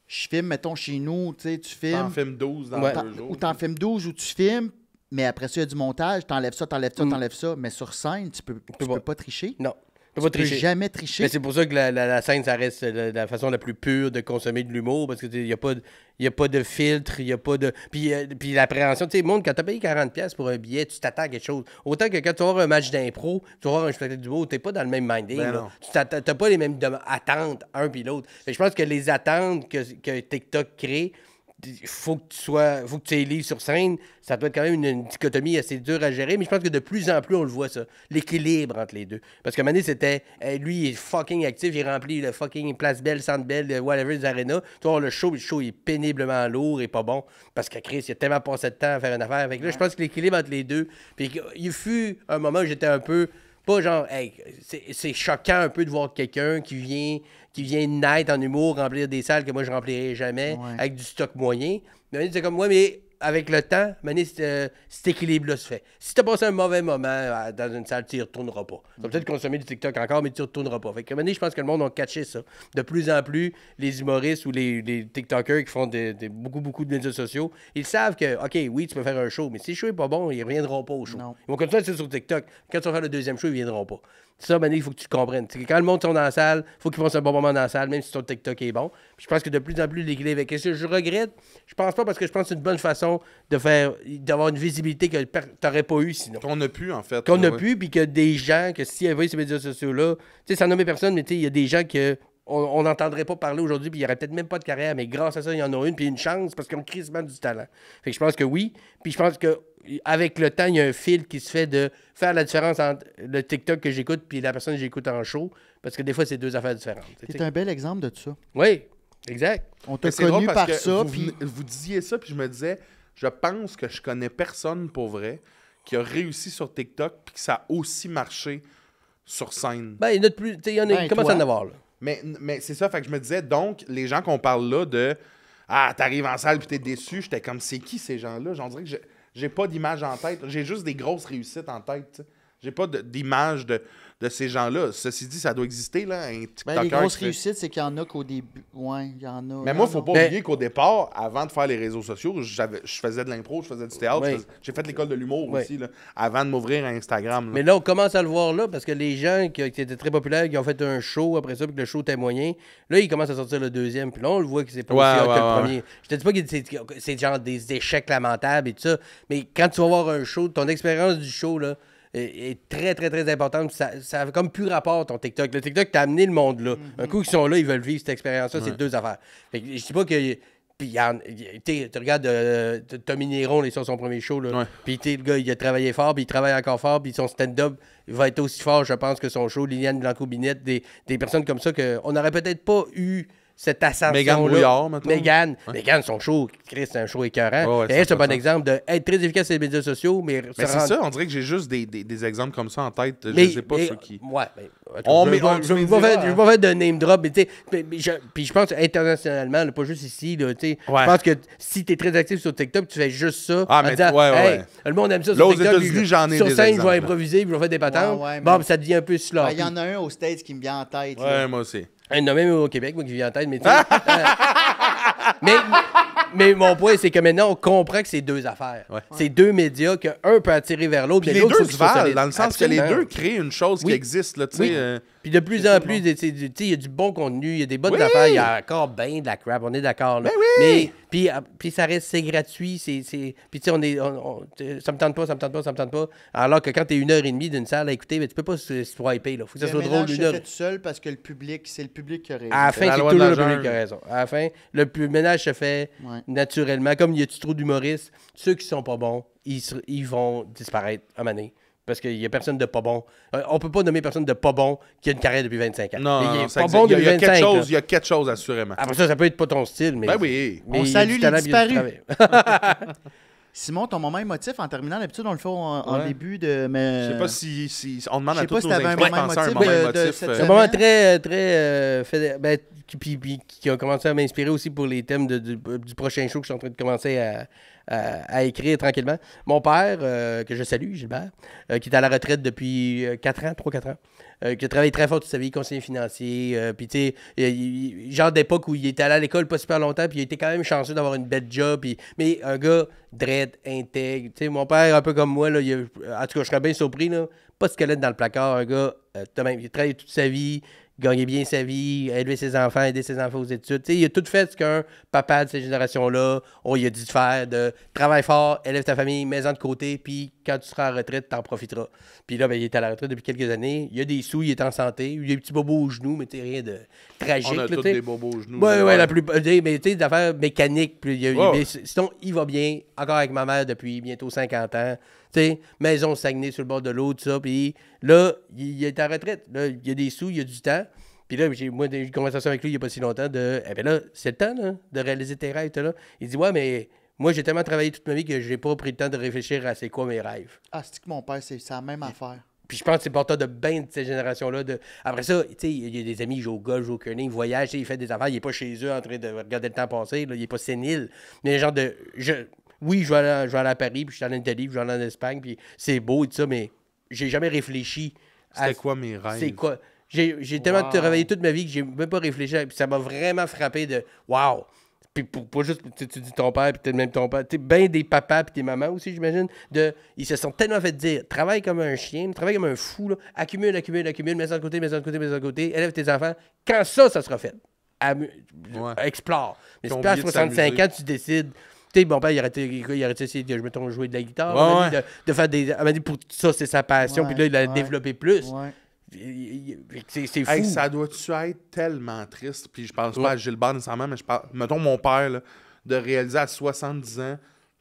Je filme, mettons, chez nous, tu sais, tu filmes. T'en filmes 12 dans 2 jours. Ou t'en filmes 12 ou tu filmes. Mais après ça, il y a du montage, t'enlèves ça. Mais sur scène, tu peux pas tricher. Non. Tu peux jamais tricher. Mais c'est pour ça que la scène, ça reste la façon la plus pure de consommer de l'humour, parce qu'il n'y a pas de filtre, il n'y a pas de... Puis l'appréhension, tu sais, monde, quand tu as payé 40$ pour un billet, tu t'attends à quelque chose. Autant que quand tu vas voir un match d'impro, tu vas voir un spectacle d'humour, tu n'es pas dans le même minding. Ben Tu n'as pas les mêmes attentes, un puis l'autre. Je pense que les attentes que TikTok crée, faut que tu aies livre sur scène, ça doit être quand même une dichotomie assez dure à gérer, mais je pense que de plus en plus on le voit ça, l'équilibre entre les deux. Parce que Mané c'était, lui il est fucking actif, il remplit le fucking Place Belle, Centre Belle, whatever, les arénas. Tu vois, le show il est péniblement lourd et pas bon, parce que Chris, il a tellement passé de temps à faire une affaire. Fait que là, je pense que l'équilibre entre les deux, puis il fut un moment où j'étais un peu, pas genre, hey, c'est choquant un peu de voir quelqu'un qui vient naître en humour, remplir des salles que moi, je remplirais jamais, avec du stock moyen. Mais c'est comme, mais avec le temps, cet équilibre-là se fait. Si tu as passé un mauvais moment dans une salle, tu n'y retourneras pas. Tu vas peut-être consommer du TikTok encore, mais tu n'y retourneras pas. Fait que, je pense que le monde a catché ça. De plus en plus, les humoristes ou les TikTokers qui font beaucoup de médias sociaux, ils savent que, OK, oui, tu peux faire un show, mais si le show n'est pas bon, ils ne reviendront pas au show. Non. Ils vont continuer à être sur TikTok. Quand tu vas faire le deuxième show, ils ne viendront pas. Ça, il faut que tu le comprennes. Quand le monde sont dans la salle, il faut qu'ils fassent un bon moment dans la salle, même si ton TikTok est bon. Puis je pense que de plus en plus, l'équilibre. Qu'est-ce que je regrette? Je pense pas, parce que je pense que c'est une bonne façon d'avoir une visibilité que tu n'aurais pas eu sinon. Qu'on a pu, en fait. Qu'on a pu, puis que des gens, que s'ils avaient ces médias sociaux-là, tu sais, sans nommer personne, mais tu sais, il y a des gens que on n'entendrait pas parler aujourd'hui, puis il n'y aurait peut-être même pas de carrière, mais grâce à ça, il y en a une, puis une chance, parce qu'ils ont crissement du talent. Fait que je pense que oui, puis je pense que avec le temps, il y a un fil qui se fait de faire la différence entre le TikTok que j'écoute puis la personne que j'écoute en show, parce que des fois, c'est deux affaires différentes. C'est un bel exemple de ça. Oui, exact. On t'a C'est drôle connu parce par que ça, vous, puis... vous disiez ça, puis je me disais, je pense que je connais personne pour vrai qui a réussi sur TikTok puis que ça a aussi marché sur scène. Ben, il y en a de plus, tu sais, il commence à en avoir, là. Mais c'est ça, fait que je me disais, donc, les gens qu'on parle là de « Ah, t'arrives en salle puis t'es déçu », j'étais comme « C'est qui ces gens-là? » J'en dirais que j'ai pas d'image en tête. J'ai juste des grosses réussites en tête, tu sais. J'ai pas d'image de ces gens-là. Ceci dit, ça doit exister, là, un TikToker. Les grosses réussites, c'est qu'il y en a qu'au début. Ouais, il y en a. Mais moi, faut pas oublier qu'au départ, avant de faire les réseaux sociaux, je faisais de l'impro, je faisais du théâtre, j'ai fait l'école de l'humour aussi, là, avant de m'ouvrir à Instagram. Là. Mais là, on commence à le voir là, parce que les gens qui étaient très populaires, qui ont fait un show après ça, puis que le show était moyen, là, ils commencent à sortir le deuxième, puis là, on le voit que c'est pas aussi hot que le premier. Je te dis pas que c'est genre des échecs lamentables et tout ça, mais quand tu vas voir un show, ton expérience du show, là, est très, très, très importante. Ça a comme plus rapport, ton TikTok. Le TikTok t'a amené le monde là. Un coup qu'ils sont là, ils veulent vivre cette expérience-là. C'est deux affaires. Fait que je dis pas que... Puis, tu regardes Tommy Néron, sur son premier show, là. Puis, le gars, il a travaillé fort, puis il travaille encore fort, puis son stand-up va être aussi fort, je pense, que son show. Liliane Blanco-Binette, des personnes comme ça qu'on n'aurait peut-être pas eu cette ascension-là. Mégane Brouillard, maintenant. Mégane, son show, Chris, c'est un show écœurant. Ouais, c'est un bon exemple d'être très efficace sur les médias sociaux, mais c'est ça, on dirait que j'ai juste des exemples comme ça en tête. Mais, je sais pas ceux qui... Ouais, je vais pas faire de name drop, mais tu sais, puis je pense internationalement, là, pas juste ici, là, tu sais, je pense que si t'es très actif sur TikTok, tu fais juste ça en disant, hey, le monde aime ça sur TikTok. Aux États-Unis, j'en ai sur des scène, exemples. je vais improviser, puis je vais faire des patentes. Bon, puis ça devient un peu sloppy. Il y en a un aux States qui me vient en tête. Ouais, moi aussi. Il y en a même au Québec, moi, qui vient en tête, mais tu sais, mais mon point, c'est que maintenant, on comprend que c'est deux affaires. Ouais. C'est deux médias qu'un peut attirer vers l'autre, Puis mais les l'autre, deux faut se qu'ils soient valent, solides. dans le sens que les Absolument. deux créent une chose qui Oui. existe, là, tu Oui. sais. Puis de plus en plus, il y a du bon contenu, il y a des bonnes Oui. affaires, il y a encore bien de la crap, on est d'accord. Là. Ben oui. Mais puis ça reste, c'est gratuit, puis tu sais, ça me tente pas. Alors que quand t'es 1h30 d'une salle à écouter, ben, tu peux pas swiper, là. Faut que ça Le soit drôle ménage une se heure. fait tout seul parce que c'est le public qui a raison. À la C'est fin, la c'est loi de toujours la le public jungle. qui a raison. À la fin, le ménage se fait Ouais. naturellement. Comme il y a trop d'humoristes, ceux qui sont pas bons, ils vont disparaître à maner. Parce qu'il y a personne de pas bon. On peut pas nommer personne de pas bon qui a une carrière depuis 25 ans. Non, Mais il non, est ça pas existe. bon Il y a depuis 25 quelque ans. chose, il y a quelque chose, assurément. Après ça peut être pas ton style, mais... Ben oui. mais On il y a salue du les talent, puis il y a du disparus. travail. Simon, ton moment émotif, en terminant, d'habitude, on le fait en Ouais. début de... Mais... Je sais pas si on demande je à sais tous pas si nos t'avais un invités de moment penser à un émotif moment de émotif. cette C'est un semaine. moment très qui a commencé à m'inspirer aussi pour les thèmes du prochain show que je suis en train de commencer à écrire tranquillement. Mon père, que je salue, Gilbert, qui est à la retraite depuis 3-4 ans, qui a travaillé très fort toute sa vie, conseiller financier, puis tu sais, genre d'époque où il était allé à l'école pas super longtemps, puis il était quand même chanceux d'avoir une belle job, mais un gars dread, intègre. Tu sais, mon père, un peu comme moi, là, en tout cas, je serais bien surpris, là, pas de squelette dans le placard, un gars, il a travaillé toute sa vie, gagner bien sa vie, élever ses enfants, aider ses enfants aux études. T'sais, il a tout fait ce qu'un papa de cette génération-là, il a dit de faire, de travaille fort, élève ta famille, mets-en de côté, puis quand tu seras en retraite, t'en profiteras. Puis là, ben, il est à la retraite depuis quelques années, il a des sous, il est en santé, il a des petits bobos aux genoux, mais rien de tragique. On a là, tous t'sais. des bobos aux genoux. Ouais, la plupart. Mais tu sais, des affaires mécaniques. Puis Ouais. mais sinon, il va bien. Encore avec ma mère depuis bientôt 50 ans. Tu sais, maison Saguenay sur le bord de l'eau, tout ça. Puis là, il est en retraite. Là, il y a des sous, il y a du temps. Puis là, j'ai eu une conversation avec lui il n'y a pas si longtemps de. Eh bien là, c'est le temps là, de réaliser tes rêves. Là. Il dit ouais, mais moi, j'ai tellement travaillé toute ma vie que j'ai pas pris le temps de réfléchir à c'est quoi mes rêves. Ah, c'est que mon père, c'est la même affaire. Puis je pense que c'est porteur de bien de cette génération-là. Après ça, tu sais, il y a des amis, ils jouent au golf, jouent au curling, ils voyagent, tu sais, il fait des affaires, il n'est pas chez eux en train de regarder le temps passer, là, il n'est pas sénile. Mais genre de. Oui, je vais aller à Paris, puis je suis allé en Italie, puis je vais aller en Espagne, puis c'est beau et tout ça, mais j'ai jamais réfléchi à. C'était quoi mes rêves? C'est quoi? J'ai tellement travaillé toute ma vie que j'ai même pas réfléchi. Puis ça m'a vraiment frappé de wow! Puis pas juste, tu dis ton père, puis peut-être même ton père. Tu sais, bien des papas, puis des mamans aussi, j'imagine. Ils se sont tellement fait dire travaille comme un chien, travaille comme un fou, là, accumule, mets ça de côté, élève tes enfants. Quand ça sera fait, explore. Mais Ils ont si tu as oublié de 65 s'amuser. ans, tu décides. Tu sais, mon père, il arrêtait d'essayer de, je mettons, jouer de la guitare. Ouais, il m'a dit ouais. de faire des. Elle m'a dit pour ça, c'est sa passion. Ouais, Puis là, il a ouais. développé plus. Ouais. C'est fou. Hey, ça doit-tu être tellement triste? Puis je pense Ouais. pas à Gilbert nécessairement, mais je parle, mettons mon père, là, de réaliser à 70 ans,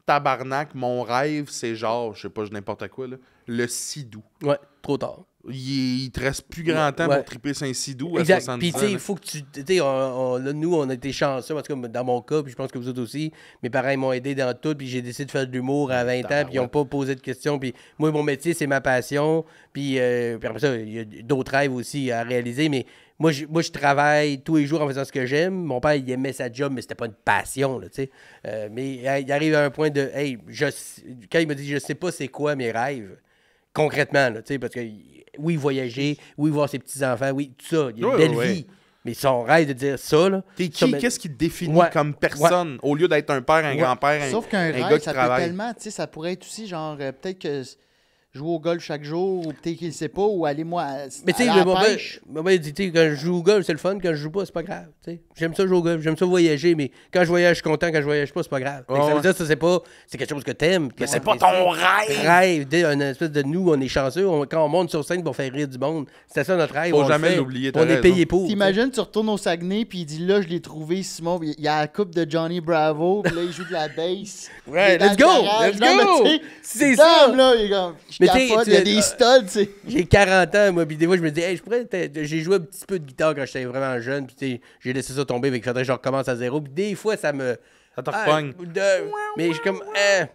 tabarnak, mon rêve, c'est genre, je sais pas, n'importe quoi, là, le sidou. Ouais, trop tard. Il te reste plus grand temps Ouais. pour triper Saint-Sidou à Exact. 70 Puis, ans. tu sais, là. il faut que tu. Tu sais, là, nous, on a été chanceux, en tout cas, dans mon cas, puis je pense que vous autres aussi. Mes parents ils m'ont aidé dans tout, puis j'ai décidé de faire de l'humour à 20 ans, puis ils n'ont pas posé de questions. Puis moi, mon métier, c'est ma passion. Puis après ça, il y a d'autres rêves aussi à réaliser, mais. Moi, je travaille tous les jours en faisant ce que j'aime. Mon père, il aimait sa job, mais c'était pas une passion, là, tu sais. Mais il arrive à un point de, hey, quand il me dit, je sais pas c'est quoi mes rêves, concrètement, là, tu sais, parce que, oui, voyager, oui, voir ses petits-enfants, oui, tout ça, il y a une Ouais, belle ouais. vie. Mais son rêve de dire ça, là. T'es ça, qui? mais- Qu'est-ce qui te définit Ouais. comme personne? Au lieu d'être un père, un grand-père, Sauf qu'un un rêve, gars qui ça peut travaille. tellement, tu sais, ça pourrait être aussi genre, peut-être que jouer au golf chaque jour, ou peut-être qu'il ne sait pas, ou aller, moi, Mais tu sais, aller à mon la père, pêche. mon père, il dit, tu sais, quand je joue au golf, c'est le fun. Quand je joue pas, c'est pas grave. Tu sais. J'aime ça jouer au golf, j'aime ça voyager, mais quand je voyage, je suis content. Quand je voyage pas, c'est pas grave. Fait que ça veut ouais. dire que c'est quelque chose que t'aimes. Mais c'est pas ton rêve! Une espèce de nous, on est chanceux. Quand on monte sur scène pour faire rire du monde, c'est ça notre rêve. Faut on le jamais fait. l'oublier, t'as On est raison. payé pour. T'imagines, tu retournes au Saguenay, puis il dit là, je l'ai trouvé, Simon. Il y a la coupe de Johnny Bravo, puis là, il joue de la bass. Ouais, Il est dans let's le go! garage. Let's Non, mais go! tu sais, C'est Dom, ça! là, il est comme, je Mais tu sais, capote, il y a des studs, tu sais. J'ai 40 ans, moi, puis des fois, je me dis, hey, j'ai joué un petit peu de guitare quand j'étais vraiment jeune, puis tu sais, j'ai laissé ça tomber, mais il faudrait que je recommence à zéro. Puis des fois, ça me. Ça te repogne. Mais je suis comme,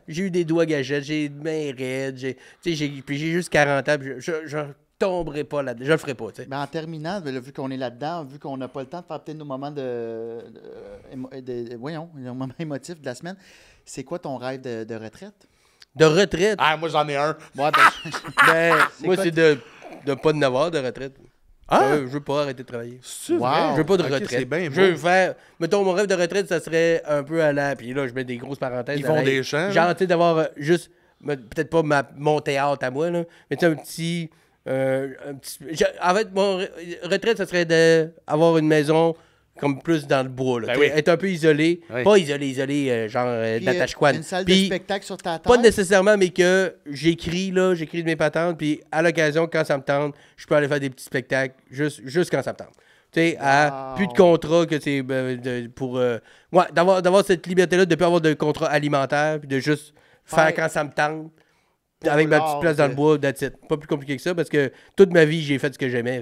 j'ai eu des doigts gagettes, j'ai des mains raides, puis j'ai juste 40 ans, puis je tomberai pas là-dedans, je le ferai pas, tu sais. Mais en terminant, là, vu qu'on est là-dedans, vu qu'on n'a pas le temps de faire peut-être nos moments voyons, nos moments émotifs de la semaine, c'est quoi ton rêve de retraite? De retraite, Ah, moi, j'en ai un. Moi, ben, moi, quoi c'est de pas en avoir de retraite. Ah! Je veux pas arrêter de travailler. C'est Wow. vrai? Je veux pas de Ok, retraite. c'est bien Je veux beau. faire. Mettons, mon rêve de retraite, ça serait un peu à la. Puis là, je mets des grosses parenthèses. Ils font à la- des champs, Genre, là? tu sais, d'avoir juste. Peut-être pas mon théâtre à moi, là. Mais tu sais, un petit. En fait, mon retraite, ça serait d'avoir une maison comme plus dans le bois, là. Ben Tu sais, oui. être un peu isolé. Oui. Pas isolé, genre Puis, Natashquan. une salle de Puis, spectacle sur ta tête. pas nécessairement, mais que j'écris de mes patentes, puis à l'occasion, quand ça me tente, je peux aller faire des petits spectacles, juste quand ça me tente. Tu sais, à Wow. plus de contrat que c'est pour... ouais, d'avoir cette liberté-là, de ne plus avoir de contrat alimentaire, puis de juste faire Ouais. quand ça me tente, Pour avec ma l'art petite place dans de- le bois, that's it. Pas plus compliqué que ça, parce que toute ma vie, j'ai fait ce que j'aimais.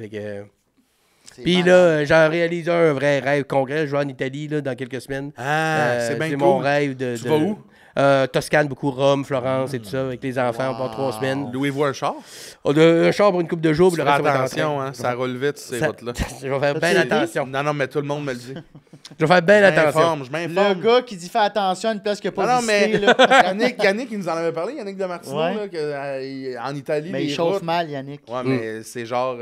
C'est Puis malade. là, j'en réalise un vrai rêve concret. Je vais en Italie là, dans quelques semaines. Ah, c'est bien cool. mon rêve de... Tu vas où? Toscane, beaucoup, Rome, Florence et tout ça, avec les enfants pendant 3 semaines. Louez-vous un char? On a un char pour une couple de jours, puis Fais le reste, ça va être en attention, train. hein, ça roule vite, ces Ça- routes-là. Je vais faire bien T'as-tu été? attention. Non, mais tout le monde me le dit. Je vais faire bien attention. Je Le m'informe. gars qui dit fais attention à une place qu'il n'a pas Non, mais visitée, là. Yannick, il nous en avait parlé, Yannick de Martino, Ouais. là, en Italie, Mais il les chauffe routes. mal, Yannick. Ouais, mais c'est genre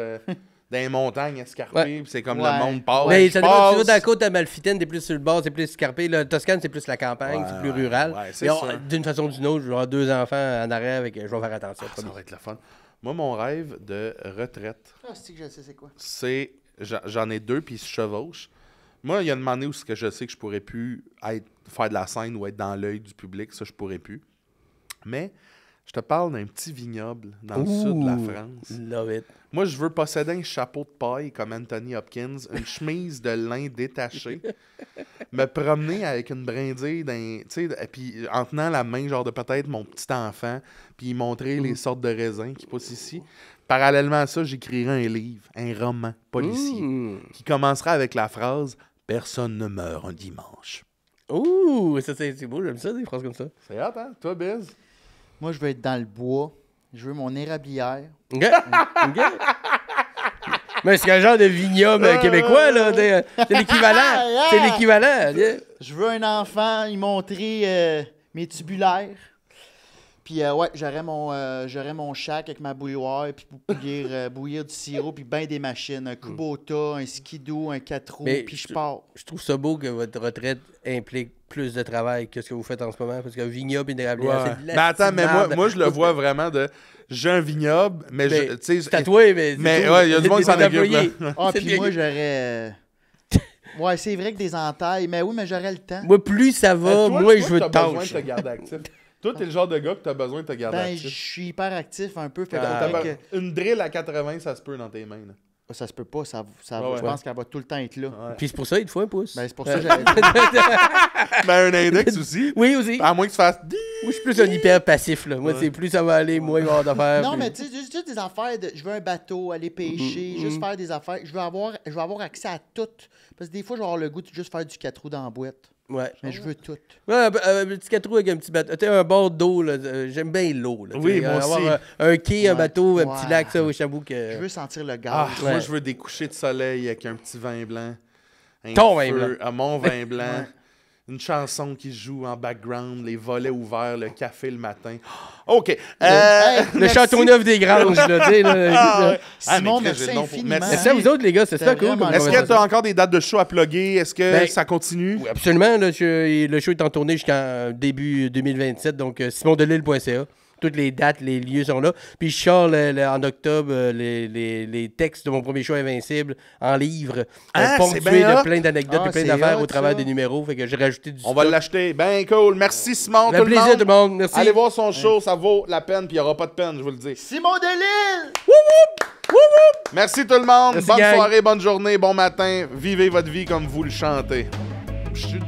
dans les montagnes escarpées, Ouais. puis c'est comme Ouais. le monde passe. Mais je ça dépend, tu vas passe. dans la côte Amalfitaine, t'es plus sur le bord, c'est plus escarpé. La Toscane, c'est plus la campagne, Ouais, c'est plus ouais, rural. ouais, c'est Mais sûr. d'une façon ou d'une autre, je vais avoir 2 enfants en arrière, avec, je vais faire attention. Ça va être le fun. Moi, mon rêve de retraite, Ah, c'est que je sais c'est quoi. c'est... J'en ai 2, puis ils se chevauchent. Moi, il y a une année où je sais que je pourrais plus faire de la scène ou être dans l'œil du public. Ça, je pourrais plus. Mais je te parle d'un petit vignoble dans le sud de la France. Love it. Moi, je veux posséder un chapeau de paille comme Anthony Hopkins, une chemise de lin détachée, me promener avec une brindille, tu sais, et puis en tenant la main, genre de peut-être mon petit enfant, puis montrer les sortes de raisins qui poussent ici. Parallèlement à ça, j'écrirai un livre, un roman policier, qui commencera avec la phrase « Personne ne meurt un dimanche Ouh, ça c'est beau, j'aime ça, des phrases comme ça. ». C'est hot, hein? Toi, Biz? Moi, je veux être dans le bois. Je veux mon érablière. OK. OK. Mais c'est un genre de vignoble québécois, là. C'est l'équivalent. C'est l'équivalent. Je veux un enfant y montrer mes tubulaires. Puis, ouais, j'aurais mon shack avec ma bouilloire, puis pour bouillir du sirop, puis ben des machines. Un Kubota, un skidoo, un 4 roues, Mais puis je pars. Je trouve ça beau que votre retraite implique plus de travail que ce que vous faites en ce moment. Parce que vignoble et érablière, c'est de la Mais attends, mais merde. moi, je le vois vraiment de... J'ai un vignoble, mais Mais tu sais... c'est tatoué, mais... Mais c'est tout. ouais, il y a du monde qui s'en C'est occupe, là. employé. Ah, C'est puis bien- moi, j'aurais... Ouais, c'est vrai que des entailles, mais oui, mais j'aurais le temps. Moi, plus ça va, Toi, moins je veux de t'as besoin de tâches. te garder actif. Toi, t'es le genre de gars que t'as besoin de te garder Ben, je actif. suis hyper actif un peu. Fait que T'as faudrait que- Une drill à 80, ça se peut dans tes mains. Là. Ça se peut pas, Ouais, je pense qu'elle va tout le temps être là. Puis c'est pour ça, il te faut un pouce. Ben, c'est pour ça que j'avais Ben, un index aussi. Oui, aussi. À moins que tu fasses... Moi, je suis plus un hyper passif, là. Moi, c'est plus ça va aller, moins il va y avoir d'affaires. Non, plus- mais tu sais, juste des affaires de. Je veux un bateau, aller pêcher, juste faire des affaires. Je veux avoir accès à tout. Parce que des fois, je vais avoir le goût de juste faire du 4 roues dans la boîte. Ouais. Mais je veux tout. Ouais, un petit 4 roues avec un petit bateau. Tu sais, un bord d'eau, là. J'aime bien l'eau, là. Oui, Tu sais, moi avoir aussi. un quai, un Ouais. bateau, un Ouais. petit lac, ça, j'avoue que. Je veux sentir le gaz. Ah, Ouais. moi, je veux des couchers de soleil avec un petit vin blanc. Un Ton vin feu, blanc. mon vin blanc. Une chanson qui joue en background, les volets ouverts, le café le matin. OK. Hey, Le merci. Châteauneuf des Granges, là, tu sais. Ah, là. ouais. Simon, mais merci j'ai le nom pour- infiniment. Merci. Merci à vous autres, les gars, c'est C'était ça cool. vraiment comme Est-ce que conversation. tu as encore des dates de show à plugger? Est-ce que Ben, ça continue? Oui, absolument. Là, le show est en tournée jusqu'en début 2027. Donc, simondelille.ca. Toutes les dates, les lieux sont là. Puis je sors en octobre les textes de mon premier show Invincible en livre. Ah, ponctué c'est bien de hot. plein d'anecdotes Ah, et plein c'est d'affaires hot, au travers ça. des numéros. Fait que j'ai rajouté du On va stock. l'acheter. Ben cool. Merci Simon, Un tout le plaisir monde. tout le monde. Merci. Allez voir son show, ça vaut la peine, puis il n'y aura pas de peine, je vous le dis. Simon Delille! Merci tout le monde. Merci, Bonne gang. soirée, bonne journée, bon matin. Vivez votre vie comme vous le chantez. Chut.